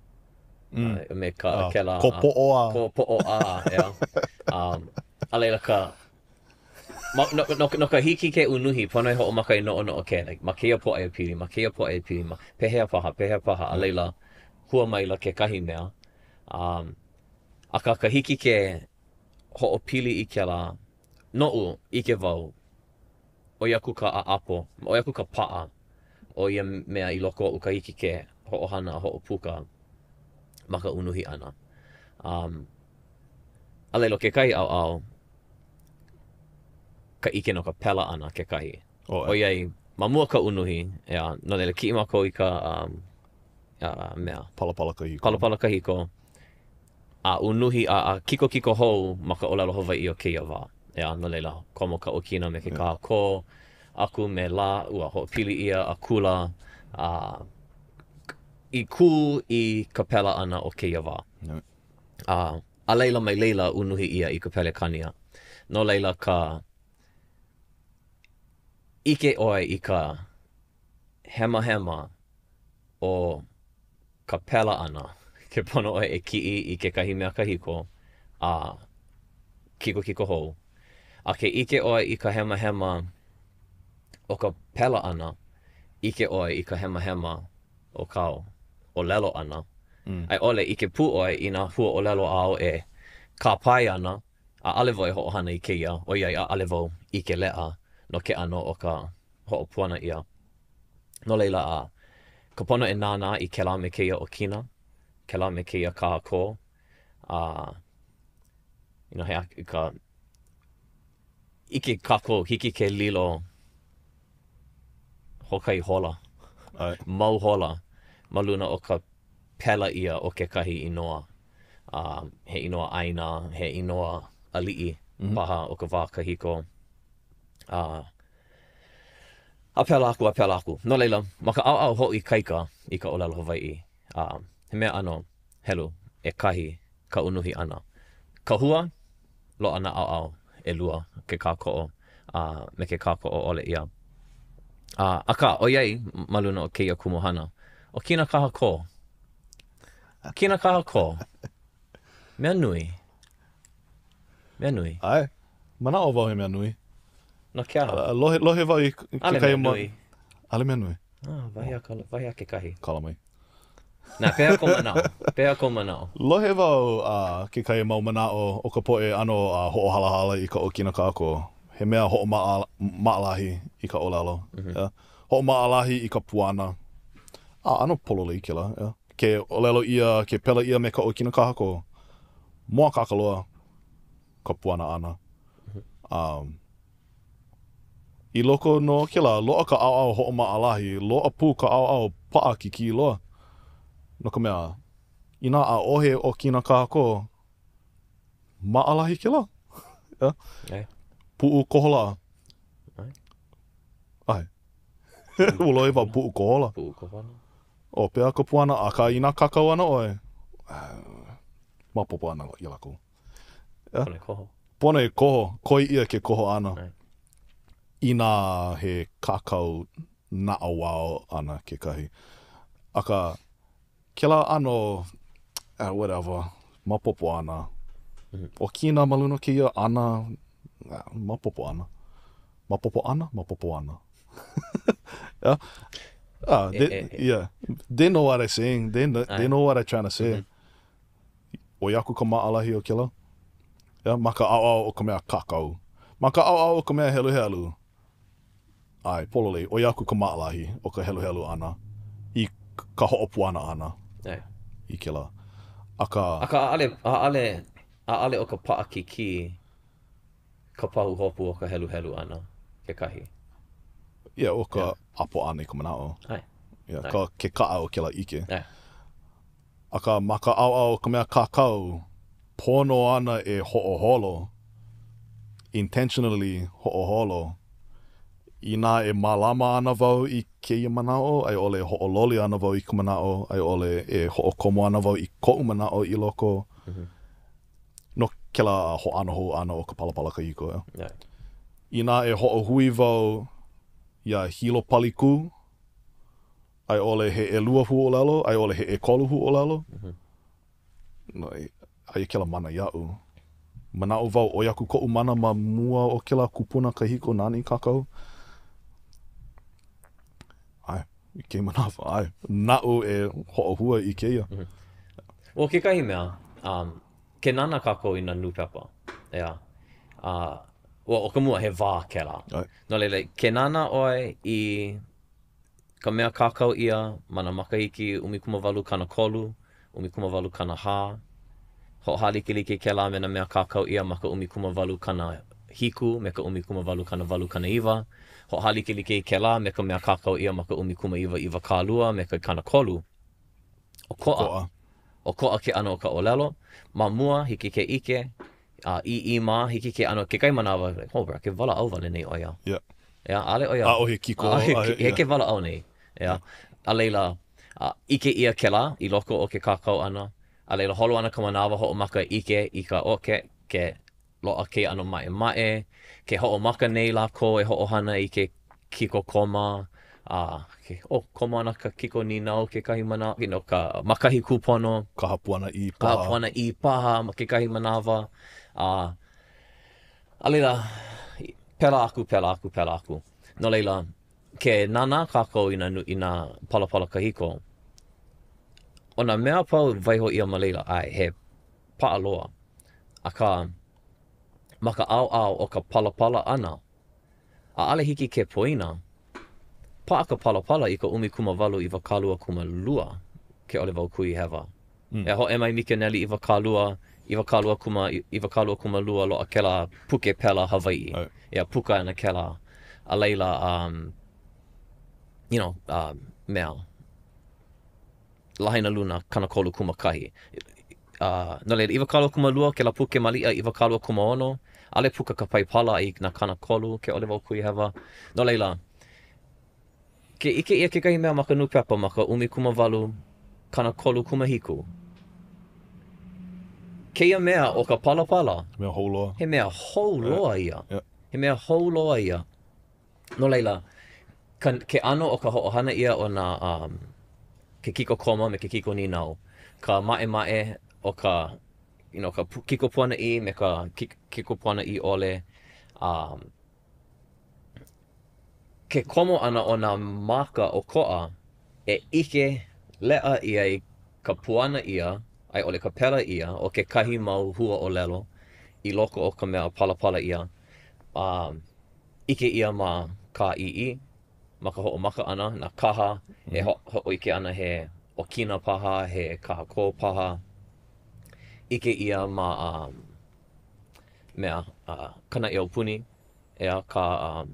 Me ka kela. Ko poʻoa. Ko poʻoa, a leila ka, no ka hiki ke unuhi, pono hoʻomaka I noʻonoʻo ke, like, ma keia pōʻaia pili, ma keia pōʻaia pili, ma pehea paha, a leila hua maila kekahi mea. A ka hiki ke hoʻopili I ke la, noʻu I ke wau, oi aku ka ʻaʻapo, oi aku ka pa'a, o ia mea I loko o ka hiki ke hoʻohana a hoʻopuka ma ka unuhi ana. A leilo kekahi ʻaoʻao, ka ike no ka pela ana kekahi. O iai, ma mua ka unuhi, no leila kiʻi mako I ka mea. Palapala kahiko. Palapala kahiko. A unuhi a kiko hou ma ka ʻōlelo Hawaiʻi o kēia wā. No leila, komo ka okina me ke kāko, aku me la, ua hoʻopili ia a kula, I kū I ka pela ana o kēia wā. A leila mai leila unuhi ia I ka pelekania. No leila ka ike oi I ka hema o ka pela ana. Ke pono oi kiʻi I ke kahi mea kahiko, a kiko hou. A ke ike oi I ka hema o ka pela ana, ike oi I ka hema o ka ʻōlelo ana. Ai ole, ike pū oi I nā hua ʻōlelo ao ka pai ana, a alevo hoʻohana I kēia, o iai a alevo I ke leʻa no ke ano o ka hoʻopuana ia. No leila ka pono nānā I ke la me kēia o kina, ke la me kēia kāko, he ka ike kāko hiki ke lilo hokai hola, mau hola, ma luna o ka pela ia o ke kahi inoa. He inoa aina, he inoa ali'i, paha o ka wā kahiko. A pela aku. No leila, ma ka au ho'i kaika I ka ʻōlelo Hawaiʻi. He mea ano, helu, kahi ka unuhi ana. Ka hua, lo ana au lua ke kākoʻo, me ke kākoʻo ole ia. Aka, o iai, maluna o kēia kumuhana, o kina kaha ko. Kina kaha ko. Mea nui. Ai, manaʻo wau he mea nui. No ke aha. Lohe wau I ke Ale kai mea nui. Ale mea nui. Wahi a ke kahi. Kala mai. Nā, pēha ko manaʻo. Lohe wau ke kai mau manaʻo o ka poʻe ano hoʻohalahala I ka okina kāko. He mea hoʻomaʻalahi I ka ʻōlelo. Hoʻomaʻalahi I ka puana. Ano polole I ke la. Ke ʻōlelo ia, ke pela ia me ka okina kāko. Moa kakaloa ka puana ana. I loko no ke la, loa ka ʻaoʻao hoʻomaʻalahi, loa pū ka ʻaoʻao paʻa ki loa. No ka mea, I nā ʻaʻohe o kina kāko, maʻalahi ke la. Puʻu kohola. Ai. Ulo wau puʻu kohola. O pēa ka puana, a ka ina kakau ana oe. Mapopo ana I lako. Pone koho. Pone koho, koi ia ke koho ana. I nā he kakau naʻawao ana ke kahi. Aka, ke la ano, whatever, mapopo ana. O kina maluna ke ia ana, mapopo ana. Mapopo ana. Yeah. They know what I'm saying. They know what I'm trying to say. oi aku ka maʻalahi o kela. Ia, ma ka ʻaoʻao o ka mea kākau. Ma ka ʻaoʻao o ka mea heluhelu. Ai, pololei, oi aku ka maʻalahi o ka heluhelu ʻana i ka hoʻopuana ʻana i kela. Aka ʻaʻale o ka paʻakiki ka pahu hopu o ka heluhelu ʻana, kekahi. Ia, o ka apo ʻana i ka manaʻo. Ia, ke kaʻa o kela ike. Aka ma ka ʻaoʻao o ka mea kākau, pono ana e hoʻoholo, intentionally hoʻoholo, ina e mālama ana wau i kēia manaʻo, ai ole hoʻololi ana wau i ka manaʻo, ai ole e hoʻokomo ana wau i koʻu manaʻo i loko. No kela hoʻano hou ana o ka palapala kahiko. Ina e hoʻohui wau ia hilo paliku, ai ole he ʻelua huʻolelo, ai ole he ʻekolu huʻolelo. Ai kela mana iaʻu. Manaʻo wau oi aku koʻu mana ma mua o kela kupuna kahiko nani kākau. Ai, i ke manawa, ai. Naʻu e hoʻohua i keia. O kekahi mea, ke nana kākou i nā nupepa. O ka mua he wā kēlā. No leile, ke nana oi i ka mea kākau ia, mana makahiki 18 19 hoʻohalike kēlā me nā mea kākau ia ma ka 18 hiku, me ka 18 hoʻohalike kēlā me ka mea kākau ia ma ka 19 kālua, me ka kanakolu. O koʻa ke ano o ka ʻōlelo, ma mua hiki ke ike, i mā hiki ke ano, ke kai manawa, bra, ke wala au wale nei oia. Ale oia. A o he kiko. He ke wala au nei. A leila, ike ia kēlā, i loko o ke kākau ana. A leila holo ana ka manawa hoʻomaka ike i ka oke, ke loa ke ano mae, ke hoʻomaka nei lako e hoʻohana i ke kiko koma, koma ana ka kiko ninau ke kahi mana, ka makahi kūpono. Ka hapuana i paha. Ka hapuana i paha ma ke kahi manawa. A leila, pela aku. No leila, ke nana kākou i nā palapala kahiko, o nā mea pau waiho ia ma leila, ai, he paaloa. A ka, ma ka au o ka palapala ana, a ale hiki ke poina, paa ka palapala i ka 19 ke ole wau kui hewa. E ho e mai mike neli i wakalua loa kela puke pela Hawaiʻi. Ia pukana kela a leila, mea, lahaina luna kanakolu kumakahi. No leila, i wakalua kumalua, kela puke malia i wakalua kumaono, ale puka ka paipala i na kanakolu ke ole wau kui hewa. No leila, ke ike ia ke kahi mea maka nupepa maka 18 kanakolu kumahiku. Keia mea o ka palapala. Mea houloa. He mea houloa ia. He mea houloa ia. No leila, ke ano o ka hoʻohana ia o nā ke kiko koma me ke kiko ninau. Ka mae o ka, ka kiko puana I me ka kiko puana I ole. Ke komo ana o nā maka o koʻa e ike lea ia I ka puana ia, ai ole ka pela ia o ke kahi mau hua ʻōlelo I loko o ka mea palapala ia. Ike ia ma ka ii, ma ka hoʻomaka ana, nā kaha, e hoʻoike ana he okina paha, he kahako paha. Ike ia ma mea, kana iau ea ka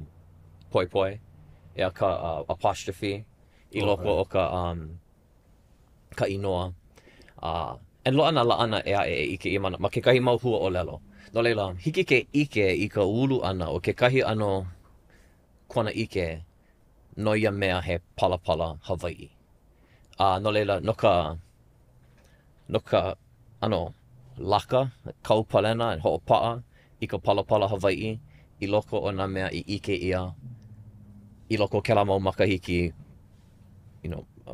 poe, ea ka apostrophe, I loko o ka inoa. En loa na laana ea ike I mana, ma ke kahi mau hua ʻōlelo. No leila, hiki ke ike I ka ulu ana o ke kahi ano kona ike no ia mea he palapala Hawaiʻi. No leila, no ka laka, kaupalena, hoʻopaa I ka palapala Hawaiʻi I loko o nā mea I ike ia I loko o kela mau makahiki,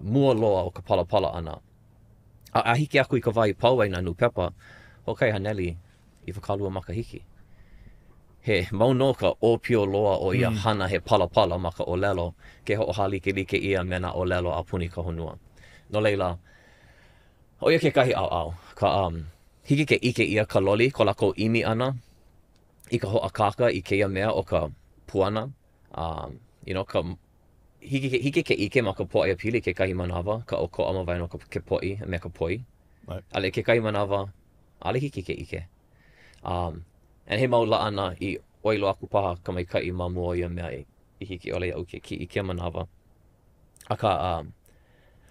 mua loa o ka palapala ana. A hiki aku I ka wai pau ai nā nupepa, hokai haneli I wakalua makahiki. He mauno ka ōpio loa o ia hana he palapala ma ka ʻōlelo, ke hoʻohalike ia me nā ʻōlelo a puni ka honua. No leila, o ia ke kahi au, hiki ke ike ia ka loli, ko lako imi ana, i ka hoʻakaka i keia mea o ka puana. You know, hiki ke ike ma ka poʻe apili ke kahi manawa, ka o koʻa ma waino ke poʻi me ka poi. Right. Ale ke kahi manawa, ale hiki ke ike. And he mau laʻana i oilo aku paha ka maikaʻi ma mua o ia mea i hiki ole au ke ki ike manawa. Aka,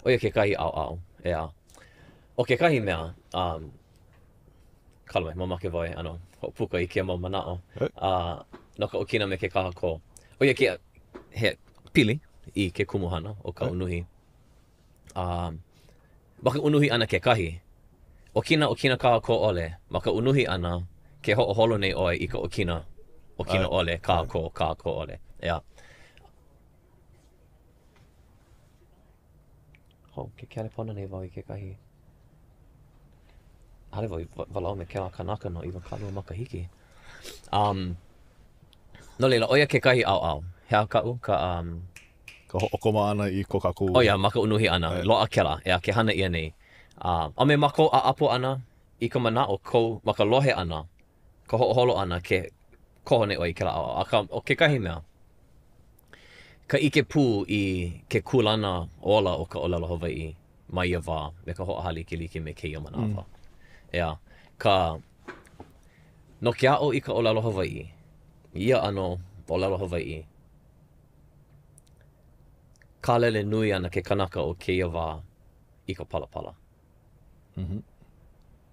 oia ke kahi au, ea. O ke kahi mea, kalame, mamake wai, ano, hoʻopuka i kia mau manaʻo. No ka okina me ke kaha ko. Oia ke, he pili i ke kumuhana o ka unuhi. Ma ka unuhi ana ke kahi. Okina kaha ko ole, ma ka unuhi ana ke hoʻoholo nei oe i ka okina ole, kaha ko ole. Ea. Ho, ke kelepona nei wau i ke kahi. Hale wau i walau me ke kānaka no iwa kalua makahiki. No leila, oia ke kahi au. Hea kau, ka hoʻokoma ana i ko kākou. Oh ia, maka unuhi ana, loa kela, ea, ke hana ia nei. A me mako a apo ana, i ka manaʻo kou, maka lohe ana, ka hoʻoholo ana ke koho nei oi kela au. O ke kahi mea, ka ike pū i ke kulana ola o ka ʻōlelo Hawaiʻi, ma ia wā, me ka hoʻohali ke like me kēia manawa. Ea, no ke a'o i ka ʻōlelo Hawaiʻi, ia ano ʻōlelo Hawaiʻi, kālele nui ana ke kānaka o kēia wā i ka palapala.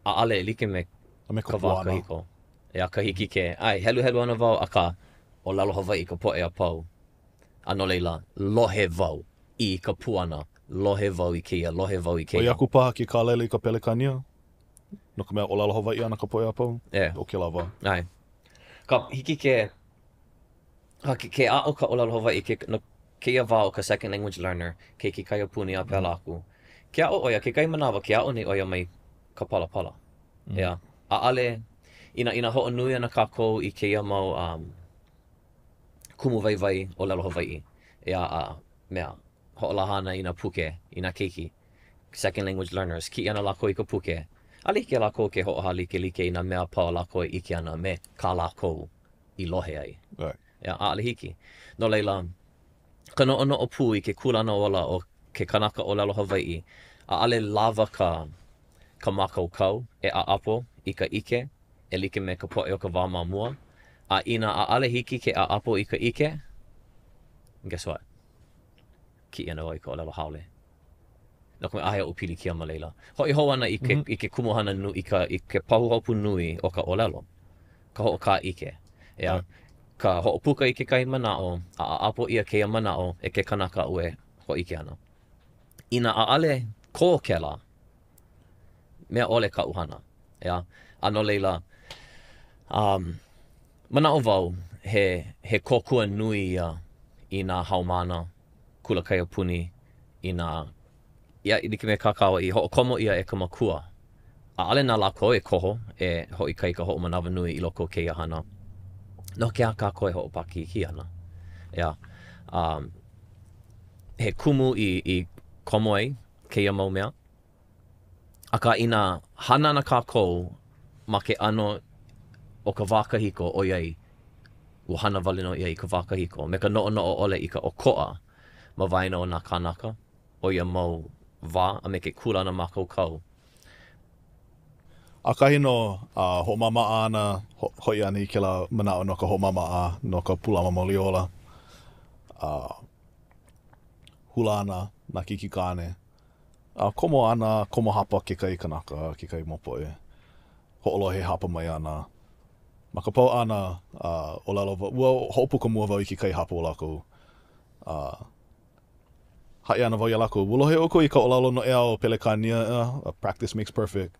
A ale like me ka wā kahiko. Ea ka hiki ke, helu ana wau a ka ʻōlelo Hawaiʻi ka poʻe a pau. Ano leila, lohe wau i ka puana, lohe wau i kēia, lohe wau i kēia. O iaku paha ki kālele i ka pelekania? No ka mea ʻōlelo Hawaiʻi ana ka poʻe a pau? O ke lawa. Ai. Ka hiki ke a'o ka ʻōlelo Hawaiʻi, no kēia wā o ka second language learner, ke kai a puni a pēla aku. Ke a'o oia, ke kai manawa, ke a'o nei oia mai ka palapala. Ea, a ale, ina hoʻonui ana kākou i kēia mau kumu waiwai ʻōlelo Hawaiʻi. Ea, mea, hoʻolaha ana ina puke, ina keiki. Second language learners, ki ana lako i ka puke. Ali ke lako ke hoʻohali ke like ina mea pao lako i ike ana me kā lako i lohe ai. Ea, a ale hiki. No leila, ka noʻonoʻo pū i ke kulana ola o ke kānaka ʻōlelo Hawaiʻi, a ale lava ka makaukau e a apo i ka ike, e like me ka poʻe o ka wā mamua. A ina a ale hiki ke a apo i ka ike, guess what? Ki ana i ka ʻōlelo haole. No ka me ahe o pili kia ma leila. Hoi hou ana i ke kumuhana i ke pahuhopu nui o ka ʻōlelo. Ka hoʻoka ike. Ea, ka hoʻopuka i ke kai manaʻo, a apo ia keia manaʻo e ke kanaka ue ho ike ana. Ina a ale ko kela, mea ole ka uhana. Ea, ano leila, manaʻo wau, he kōkua nui ia i nā haumana, kula kai a puni, i nā, ia i like me kākaua i hoʻokomo ia e ka makua. A ale nā lako e koho, e hoi kai ka hoʻomanawa nui i loko keia hana. No ke a kākoe hoʻopaki ki ana. Ea, he kumu i komo ai, keia mau mea. Aka ina hana na kākou, ma ke ano o ka wākahiko o iai, ua hana walino ia i ka wākahiko. Me ka noʻonoʻo ole i ka okoʻa, ma waina o nā kānaka, o ia mau wā, a me ke kulana makaukau. A kahi no hoʻomamaʻa ana, hoi ana i kela manaʻo no ka hoʻomamaʻa, no ka pulama moliola. Hula ana, nā kiki kāne. Komo ana, komo hapa ke kai kanaka, ke kai mopoe. Hoʻolohe hapa mai ana. Ma ka pau ana, ʻōlelo ua hoʻopuka mua wau i ke kai hapa o lako. Haʻi ana wau ia lako. Ulohe oko i ka ʻōlelo no ea o pelekania, practice makes perfect.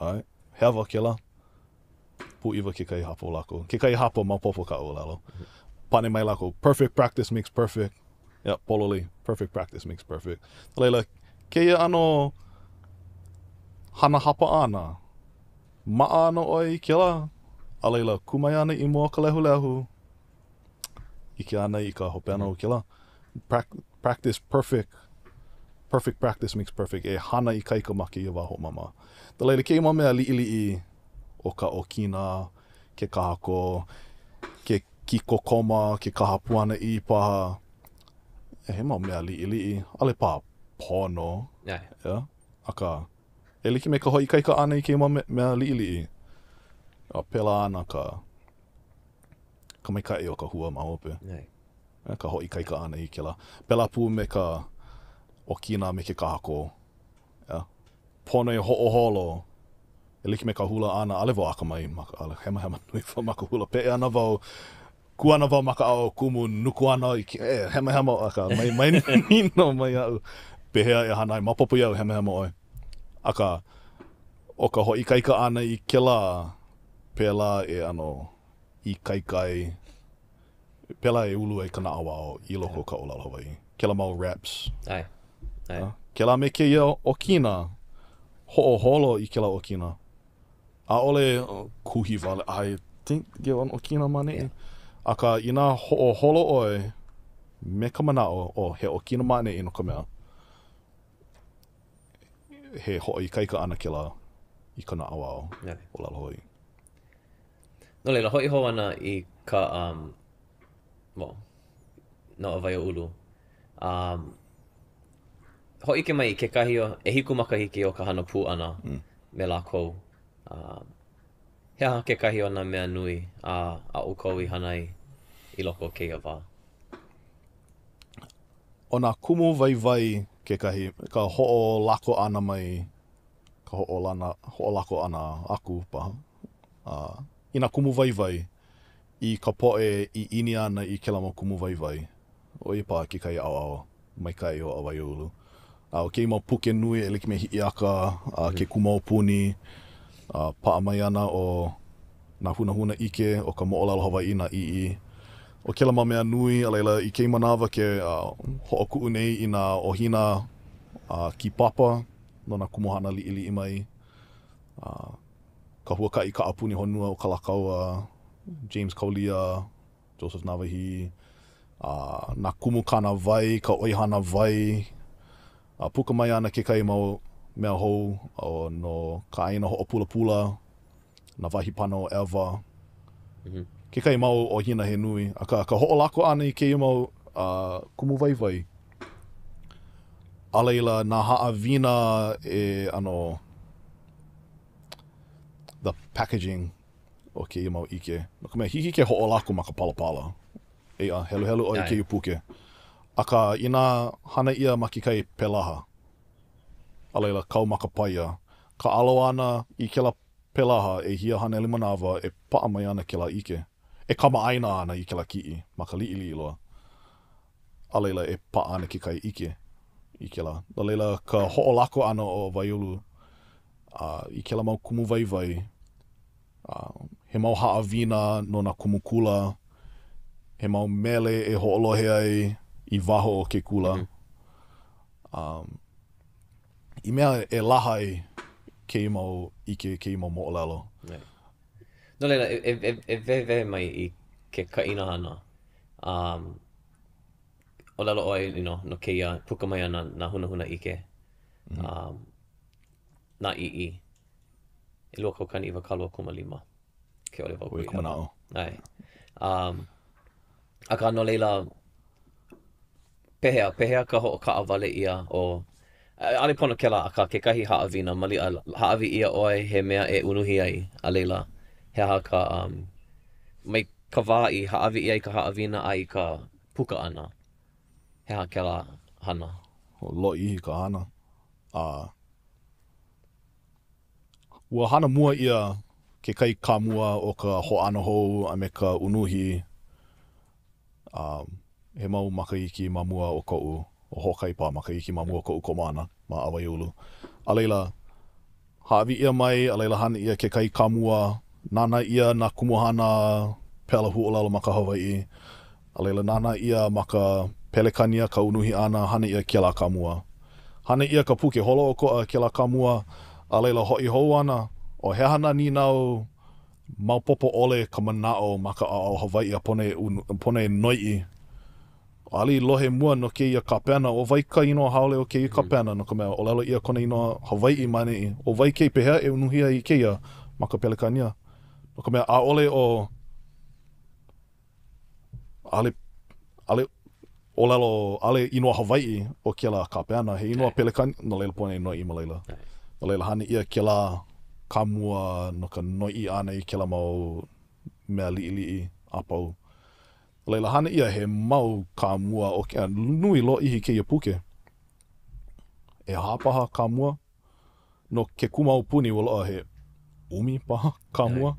Alright, hewa kela. Puʻiwa ke kai hapa o lako. Ke kai hapa maupopo ka ʻōlelo. Pane mai lako, perfect practice makes perfect. Yep, pololi, perfect practice makes perfect. Leila, keia ano hana hapa ana. Maʻa ana oi kela. A leila, kumai ana I mua ka lehulehu. Ike ana I ka hope ana o kela. Practice perfect perfect practice makes perfect. E hana I kaika ma keia wā hoʻomama. Tā leila keia mau mea liʻiliʻi o ka ʻokina, ke kahako, ke kikokoma, ke kaha puana I paha. He mau mea liʻiliʻi, ale pā pono. Yeah. Aka, e like me ka hoi kaika ana I keia mau mea liʻiliʻi. A pela ana ka maikaʻi o ka hua ma hope. Ka hoi kaika ana I kela. Pela pū me ka ʻokina me ke kahako. Yeah. Pono e hoʻoholo. E like me ka hula ana, ale wau akamai, ale hema nui wha maka hula. Pe ana wau, ku ana wau maka ao kumu, nuku ana I hema aka, mai nino mai au. Pehea e hana, mapopo iau hema oi. Aka, o ka hoi kaika ana I kela, pela e ano, I kaikai, pela e ulu e ka naʻawao I loko ka ʻōlelo Hawaiʻi. Kela mau raps. Ai. Kela me keia ʻokina, hoʻoholo I kela ʻokina. ʻAʻole kuhi wale, I think ge on ʻokina mane. Aka I nā hoʻoholo ʻoe, me ka manaʻo o he ʻokina mane I no ka mea. He hoʻi kaika ana kela I ka naʻawao ʻōlelo Hawaiʻi. No leila, hoi ho ana I ka, no Awaiaulu. Hoi ke mai I ke kahi o, e hiku makahiki o ka hana pūʻana me lākou. He aha ke kahi o nā mea nui a ʻukou I hana I loko o keia wā. O nā kumu waiwai ke kahi, ka hoʻolako ana mai, ka hoʻolako ana aku paha. I nā kumu waiwai, I ka poʻe I ini ana I kela mau kumu waiwai. O I pā ke kai ao maikai o Awaiaulu. O kei mau puke nui e like me hiʻi aka, ke kumau puni, paa mai ana o nā hunahuna ike o ka moʻolelo Hawaiʻi nā ʻiʻi. O kela mau mea nui, a leila I kei manawa ke hoʻokuʻu nei I nā ʻohina ki papa, no nā kumuhana liʻiliʻi mai. Ka huakaʻi ka apuni honua o ka lakaua, James Kaulia, Joseph Nāwahī, nā kumu kāna vai, ka oihana vai, puka mai ana ke kai mau mea hou o no ka aina hoʻopulapula, nā wahipano Eva. Ke kai mau o hina he nui. Ka hoʻolako ana I keia mau kumu waiwai. A leila nā haʻawina e ano, the packaging o keia mau ike. No ka mea hiki ke hoʻolako ma ka palapala. Ea, helu o I keia puke. Aka I nā hana ia ma ke kai pelaha. A leila kau maka paia. Ka alo ana I kela pelaha e hia hana manawa e paa mai ana kela ike. E kama aina ana I kela kiʻi, ma ka liʻiliʻi loa. A leila e paa ana ke kai ike I kela. A leila ka hoʻolako ana o Awaiaulu I kela mau kumu waiwai. He mau haʻawina no nā kumu kula. He mau mele e hoʻolohe ai I waho o Ke Kula. I mea e lahai kei mau ike, kei mau moʻolelo. No leila, e vewe mai I ke kaina hana. O lalo oi, no keia, puka mai ana nā hunahuna ike. Nā ʻiʻi. E lua kaukani iwa kalua kumalima. Ke ole wau kui. Manaʻo. Ai. Aka no leila, pehea ka hoʻokaʻawale ia o ale pono kela aka ke kahi haʻawina mali haʻawi ia oi he mea e unuhi ai a leila he aha ka mai ka wā I haʻawi ia I ka haʻawina ai ka puka ana he aha kela hana loʻi ka hana ua hana mua ia ke kai kāmua o ka hoʻana hou a me ka unuhi he mau makaiki ma mua o koʻu o hokai pā makaiki ma mua o koʻu komana ma Awaiaulu. A leila, haʻawi ia mai, a leila hana ia ke kai kāmua, nana ia nā kumuhana pela huʻolelo ma ka Hawaiʻi. A leila nana ia ma ka pelekania ka unuhi ana, hana ia kela kāmua. Hana ia ka puke holo o koʻa kela kāmua, a leila hoʻi hou ana, o he hana ninau maupopo ole ka manaʻo ma ka ao Hawaiʻi a pone noiʻi ali lohe mua no kēia kāpena, o vai ka inoa haole o kēia kāpena, no ka mea, o lelo ia kona inoa Hawaiʻi mani, o vai kei pehea e unuhia i kēia ma ka pelekania. No ka mea, ʻaʻole o ale o lelo, ale inoa Hawaiʻi o ke la kāpena, he inoa pelekania, no leila pone inoa i ma leila. No leila hane ia ke la kamua, no ka noi ana i ke la mau mea liʻiliʻi apau. Leila hana ia he mau ka mua o ke nui lo ihi kēia puke. E hāpaha ka mua. No ke kumau puni waloa he umi paha ka mua.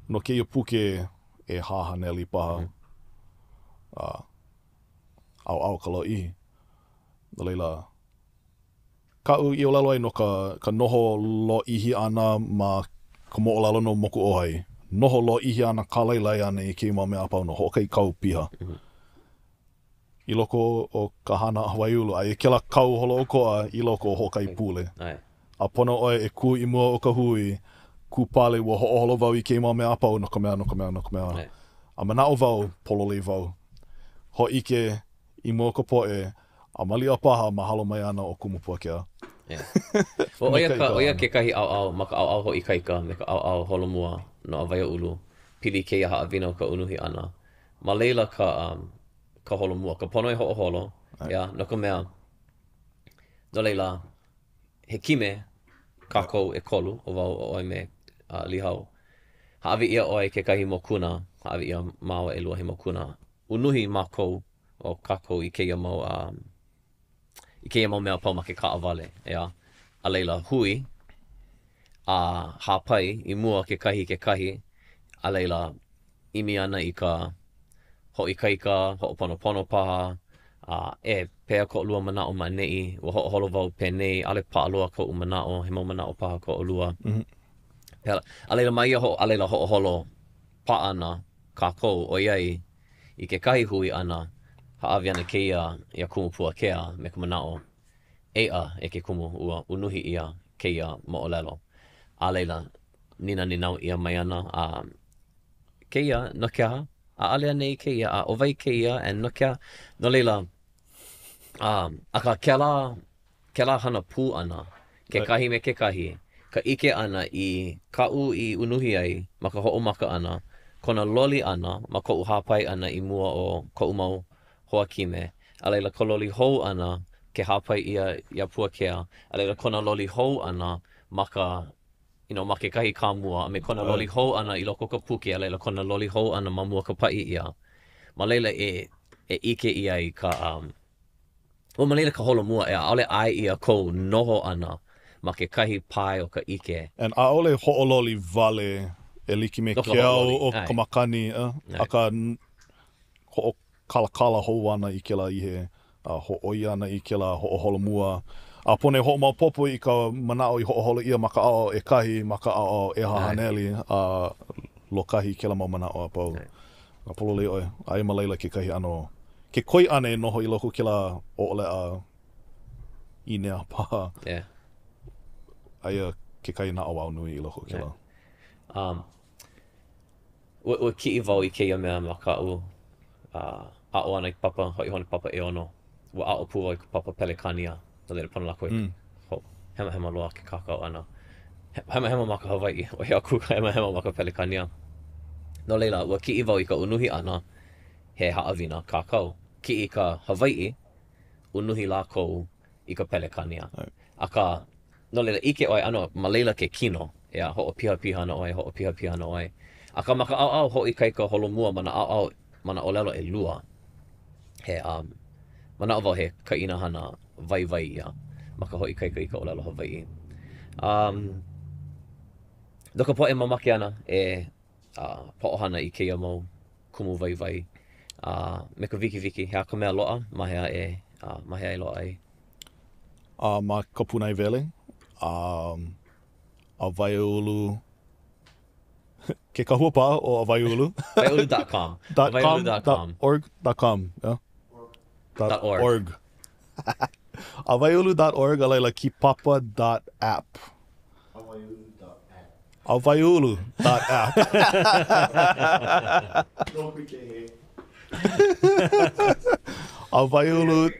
No kēia puke e hāhaneli paha. Au ka lo ihi. Leila ka'u i o lalo ai no ka noho lo ihi ana ma ka moʻolelo no moku ohai. Noho lo ihi ana kālailai ana i kei mau mea apau no hoʻokai kau piha. I loko o ka hana Awaiaulu, ai ke la kau holo okoa i loko o hoʻokai pule. A pono oe e ku i mua o ka hui, ku pale ua hoʻoholo vau i kei mau mea apau no ka mea. A manaʻo vau, pololei vau. Hoʻike i mua o ka poʻe, a malia paha mahalo mai ana o kumu puakea. Oia ke kahi au ma ka au ho i kaika me ka au holomua no Awaiaulu pili ke ia haawina o ka unuhi ana. Ma leila ka holomua, ka pono e hoʻoholo, no ka mea, no leila, he kime kākou e kolu o wau o oi me lihau. Haawi ia oi ke kahi mokuna, haawi ia māua e lua he mokuna. Unuhi mākou o kākou i keia mau mea pau ma ke kaawale, a leila hui, a hāpai i mua ke kahi, a leila imi ana i ka hoʻikaika, hoʻoponopono paha, e pēa ko lua manaʻo ma neʻi, wa hoʻoholo wau pēnei, ale pāloa ko manaʻo, he mau manaʻo paha ko lua. A leila mai ia a leila hoʻoholo paʻana kākou o iai i ke kahi hui ana, haawi ana kēia ia kumu puakea me ka manaʻo. Ea e ke kumu ua unuhi ia kēia moʻolelo. A leila, nina ninau ia mai ana a kēia no ke aha, a alea nei kēia, a owai kēia e no ke no leila, a ka ke la hana pū ana, ke kahi me ke kahi, ka ike ana i ka'u i unuhi ai ma ka hoʻomaka ana, kona loli ana ma koʻu hāpai ana i mua o koʻu mau hoa kime. A leila ko loli hou ana ke hāpai ia puakea. A leila kona loli hou ana ma ka, ma ke kahi kāmua. A me kona loli hou ana i loko ka puke. A leila kona loli hou ana ma mua ka pai ia. Ma leila e ike ia i ka, ma leila ka holo mua e aole ai ia kou noho ana ma ke kahi pai o ka ike. And aole hoʻololi vale e liki me ke au o ka makani, a ka hoʻokalakala hou ana i ke la ihe, hoʻoi ana i ke la hoʻoholomua. A pone hoʻomaopopo i ka manaʻo i hoʻoholo ia ma ka ao e kahi, ma ka ao e hahaneli, lo kahi ke la mau manaʻo a pau. A pololei oe, ai ma leila ke kahi ano, ke koi ane noho i loko ke la oʻolea i nea paha. Aia ke kahi na awau nui i loko ke la. Ua kiʻi wau i keia mea ma ka'u a'o ana i papa, hoi hone papa e ono. Ua a'o pū ai ka papa pelekania. No leira pana lako e hema loa ke kākau ana. Hema ma ka Hawaiʻi, o hea kūkā hema ma ka pelekania. No leila, ua kiʻi wau i ka unuhi ana he haʻawina kākau. Kiʻi ka Hawaiʻi, unuhi lākou i ka pelekania. A ka, no leila, ike oi ano, ma leila ke kino. Hoʻopiha ana oi, hoʻopiha ana oi. A ka maka au hoʻikaika holomua mana au mana ʻōlelo e lua. He manaʻo wau he kaʻina hana vai ia ma ka hoʻikaika i ka ʻōlelo Hawaiʻi. No ka poʻe mamake ana e poʻohana i keia mau kumu vai. Me ka wiki, hea ka mea loa, ma hea e loa ai. Ma ka punai vele, Awaiaulu, ke kahua pā o Awaiaulu. Awaiaulu.com. Awaiaulu.com, yeah? .org. Awaiaulu.org, a leila ki papa.app. Awaiaulu.app. Awaiaulu.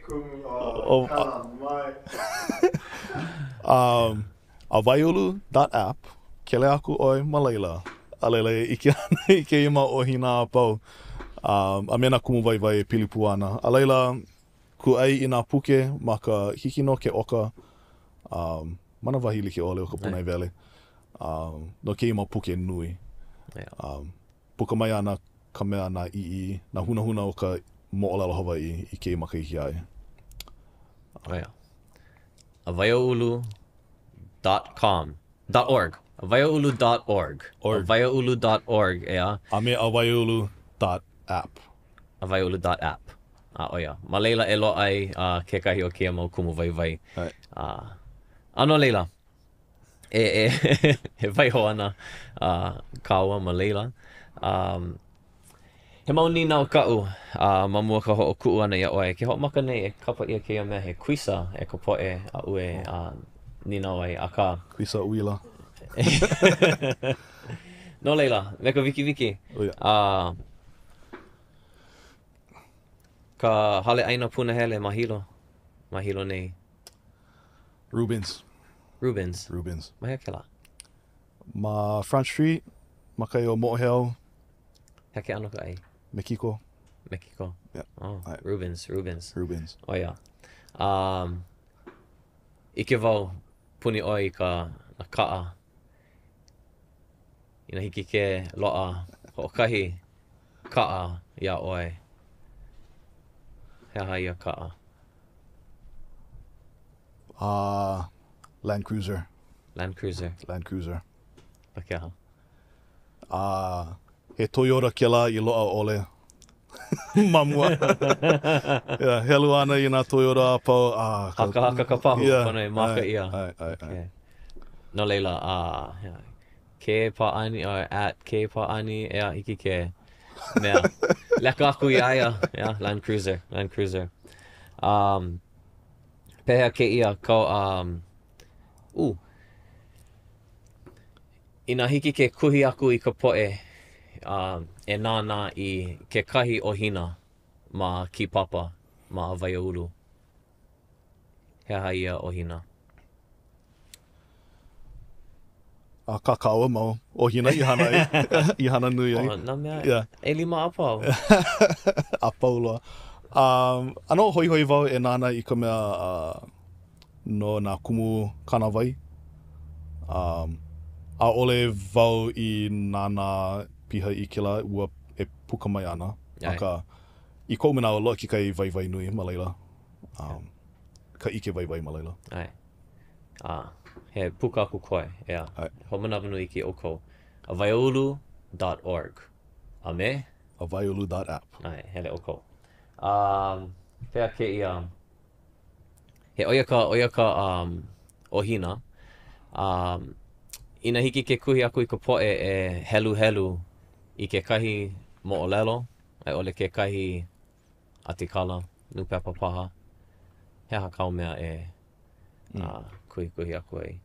Awaiaulu.app. Kele aku oi malaila. Alele ike ima ohina pau. A mena kumu vai pilipu ana. Alaila ku ai ina puke ma ka hiki no ke oka. Mana wahi like ole o ka punai vele. No ke ima puke nui. Puka mai ana ka mea na ii, na huna o ka moʻolelo Hawaiʻi I ke makahiki ai. Awaiaulu.com .org. Awaiaulu.org. Awaiaulu.org, ea. A me awaiaulu.app. Awaiaulu.app. Oia. Ma leila e loa ai kekahi o kia mau kumu vai. Ano leila. He vai ho ana kaua ma leila. He mau ni nau ka'u ma mua ka hoʻokuʻu ana ia ʻoe. Ke hoʻomaka nei e kapa ia keia mea he kuisa e ka poʻe a ue ni nau ai aka. Kuisa uila. No leila, me ka wiki. Ka hale aina punahele mahilo. Mahilo nei. Rubens. Mahea ke la. Ma Front Street, makai o Moʻoheo. Heke ano ka ai. Mexico. Yeah. Oh, Rubens. Oh yeah. Ike wau puni oi ka na ka'a. Ina hiki ke loa hoʻokahi ka'a ia oi. He aha ia ka'a. Land Cruiser. Pake aha. He Toyota ke la I loa ole. Mamua. Yeah, helu ana I nā Toyota apau. Haka ka pahu. Kone maka ia. Ai. No leila, ke Pāʻani at ke Pāʻani ea hiki ke mea. Leka aku I aia. Yeah, Land Cruiser. Pehea ke ia kau ina hiki ke kuhi aku I ka poʻe e nānā I ke kahi ohina ma ki papa ma Awaiaulu. He aha ia ohina. Ka kaua mau. Ohina I hana ai. I hana nui ai. Nā mea, e lima apau. Apau loa. Ano hoi wau e nāna I ka mea no nā kumu kanawai. A ole wau I nāna piha I kela ua e puka mai ana. Aka I kou mena o loa ki kai vai nui ma leila. Ka ike vai ma leila. Ai. He puka aku koe, ea. Homanawa nui ki o kou. Awaiaulu.org. A me? Awaiaulu.app. Ai, hele o kou. Pea ke ia. He oia ka ohina. Ina hiki ke kuhi aku I ka poʻe e helu I ke kahi moʻolelo. Ai ole ke kahi atikala, nupepa paha. He aha kau mea e kuhi aku ai.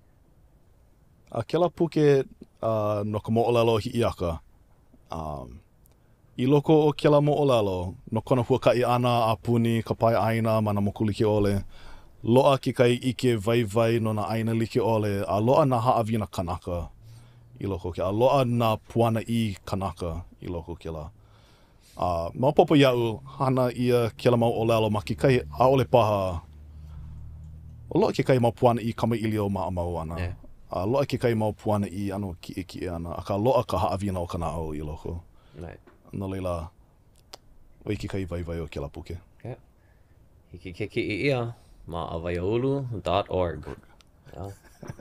Kela puke no ka moʻolelo hiʻi aka. I loko o kela moʻolelo, no kona huakaʻi ana a puni ka pae aina ma na moku like ole. Loa ke kai ike vai no na aina like ole. A loa na haʻawina kānaka I loko ke. A loa na puana I kānaka I loko ke la. Maopopo iāʻu, hana ia kela moʻolelo ma ke kai ʻaʻole paha. O loa ke kai mau puana I kamaʻili o maʻamau ana. Yeah. Loa ke kai mau puana I ano kiʻe ana. A ka loa ka haʻawina o kana au I loko. Right. No leila, oi ke kai vai o kela puke. Yeah. Hiki ke kiʻi ia ma awaiaulu.org. Yeah.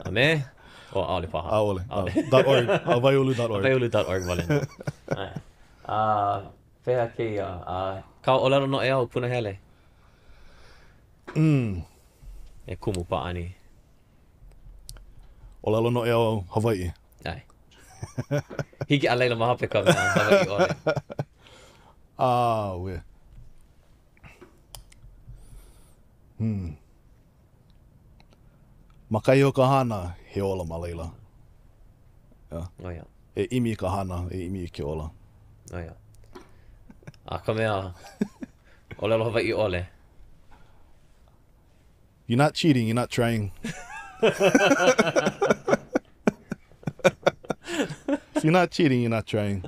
A me? O ʻaʻole paha. ʻAʻole. .org. Awaiaulu.org. Awaiaulu.org wale. Pehea ke ia. Kau ʻōlelo no e au punahele. E kumu Pāʻani. ʻŌlelo no e au Hawaiʻi. Ai. Hiki a leila maha pe ka mea Hawaiʻi ole. We. Makai o ka hana, he ola ma leila. Oh, yeah. E imi ka hana, e imi ke ola. Oh, yeah. A ka mea, ʻōlelo Hawaiʻi ʻole. You're not cheating, you're not trying. If you're not cheating, you're not trying.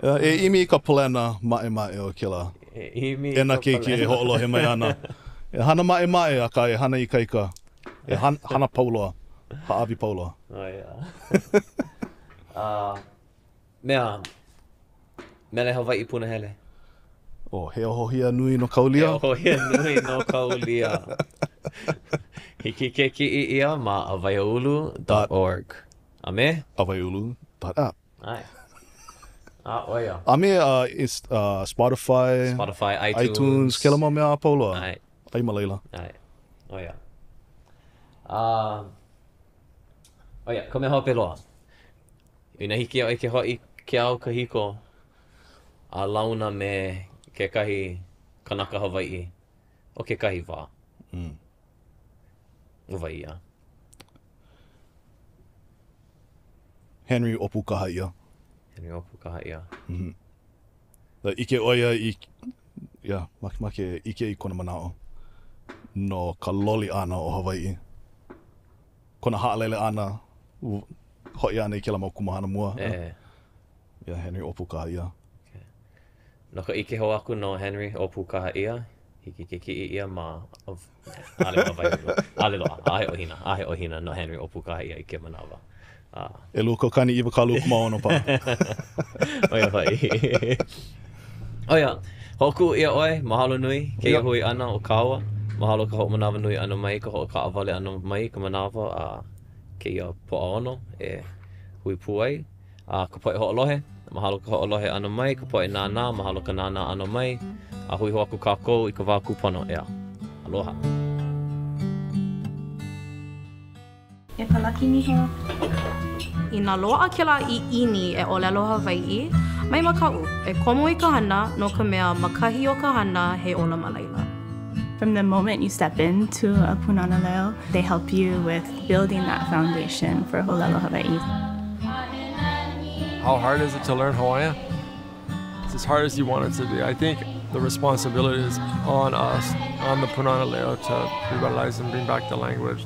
E imi ka puleana maʻe o kila. E imi E na ka keiki e puleana. hoʻolohe mai ana. E hana maʻe a ka e hana I kaika. E hana pauloa. Ha'awi pauloa. Oh, yeah. Mele Hawaiʻi punahele. He ohohia nui no kaulia. He ohohia nui no kaulia. Hiki ke ki'i ia ma Awaiaulu.org. Ame? Awaiaulu.app. Ai. Oia. Ame is Spotify, iTunes, ke lama mea pauloa. Ai. Ai malaila. Ai. Oia. Oia, ka mea hope loa. Ina hiki au ke hoi ke au kahiko a launa me kekahi kānaka Hawaiʻi o kekahi wā. Uwaia. Henry Opu Kahaia. Henry Opu Kahaia. Ike oia make ike I kona manaʻo no ka loli ana o Hawaiʻi. Kona haʻalele ana hoi ana I ke lama kumahana mua. Henry Opu Kahaia. No ka ike ho aku no Henry Opu Kahaia. Hiki ke ki'i ia ma ale loa, ahe ohina no Henry Opu Kahaia I ke manawa. E luko kani iwa kalu kumaono pa. Oia whai. Oia, hoku ia oe, mahalo nui, kēia hui ana o kāua. Mahalo ka hoʻo manawa nui ana mai, ka hoʻo ka awale ana mai, ka manawa a kēia poʻaono e hui pū ai. Ka poe hoʻolohe, mahalo ka hoʻolohe ana mai, ka poe nānā, mahalo ka nānā ana mai. A hui hoaku kākou I ka wā kūpono ea. Aloha. E palaki miho. I nā loa kela I ini e ʻōlelo Hawaiʻi, mai makau, e komo I ka hana no ka mea makahi o ka hana he ola malaila. From the moment you step into a Pūnana Leo, they help you with building that foundation for hoʻolelo Hawaiʻi. How hard is it to learn Hawaiian? It's as hard as you want it to be. I think the responsibility is on us, on the Pūnana Leo, to revitalize and bring back the language.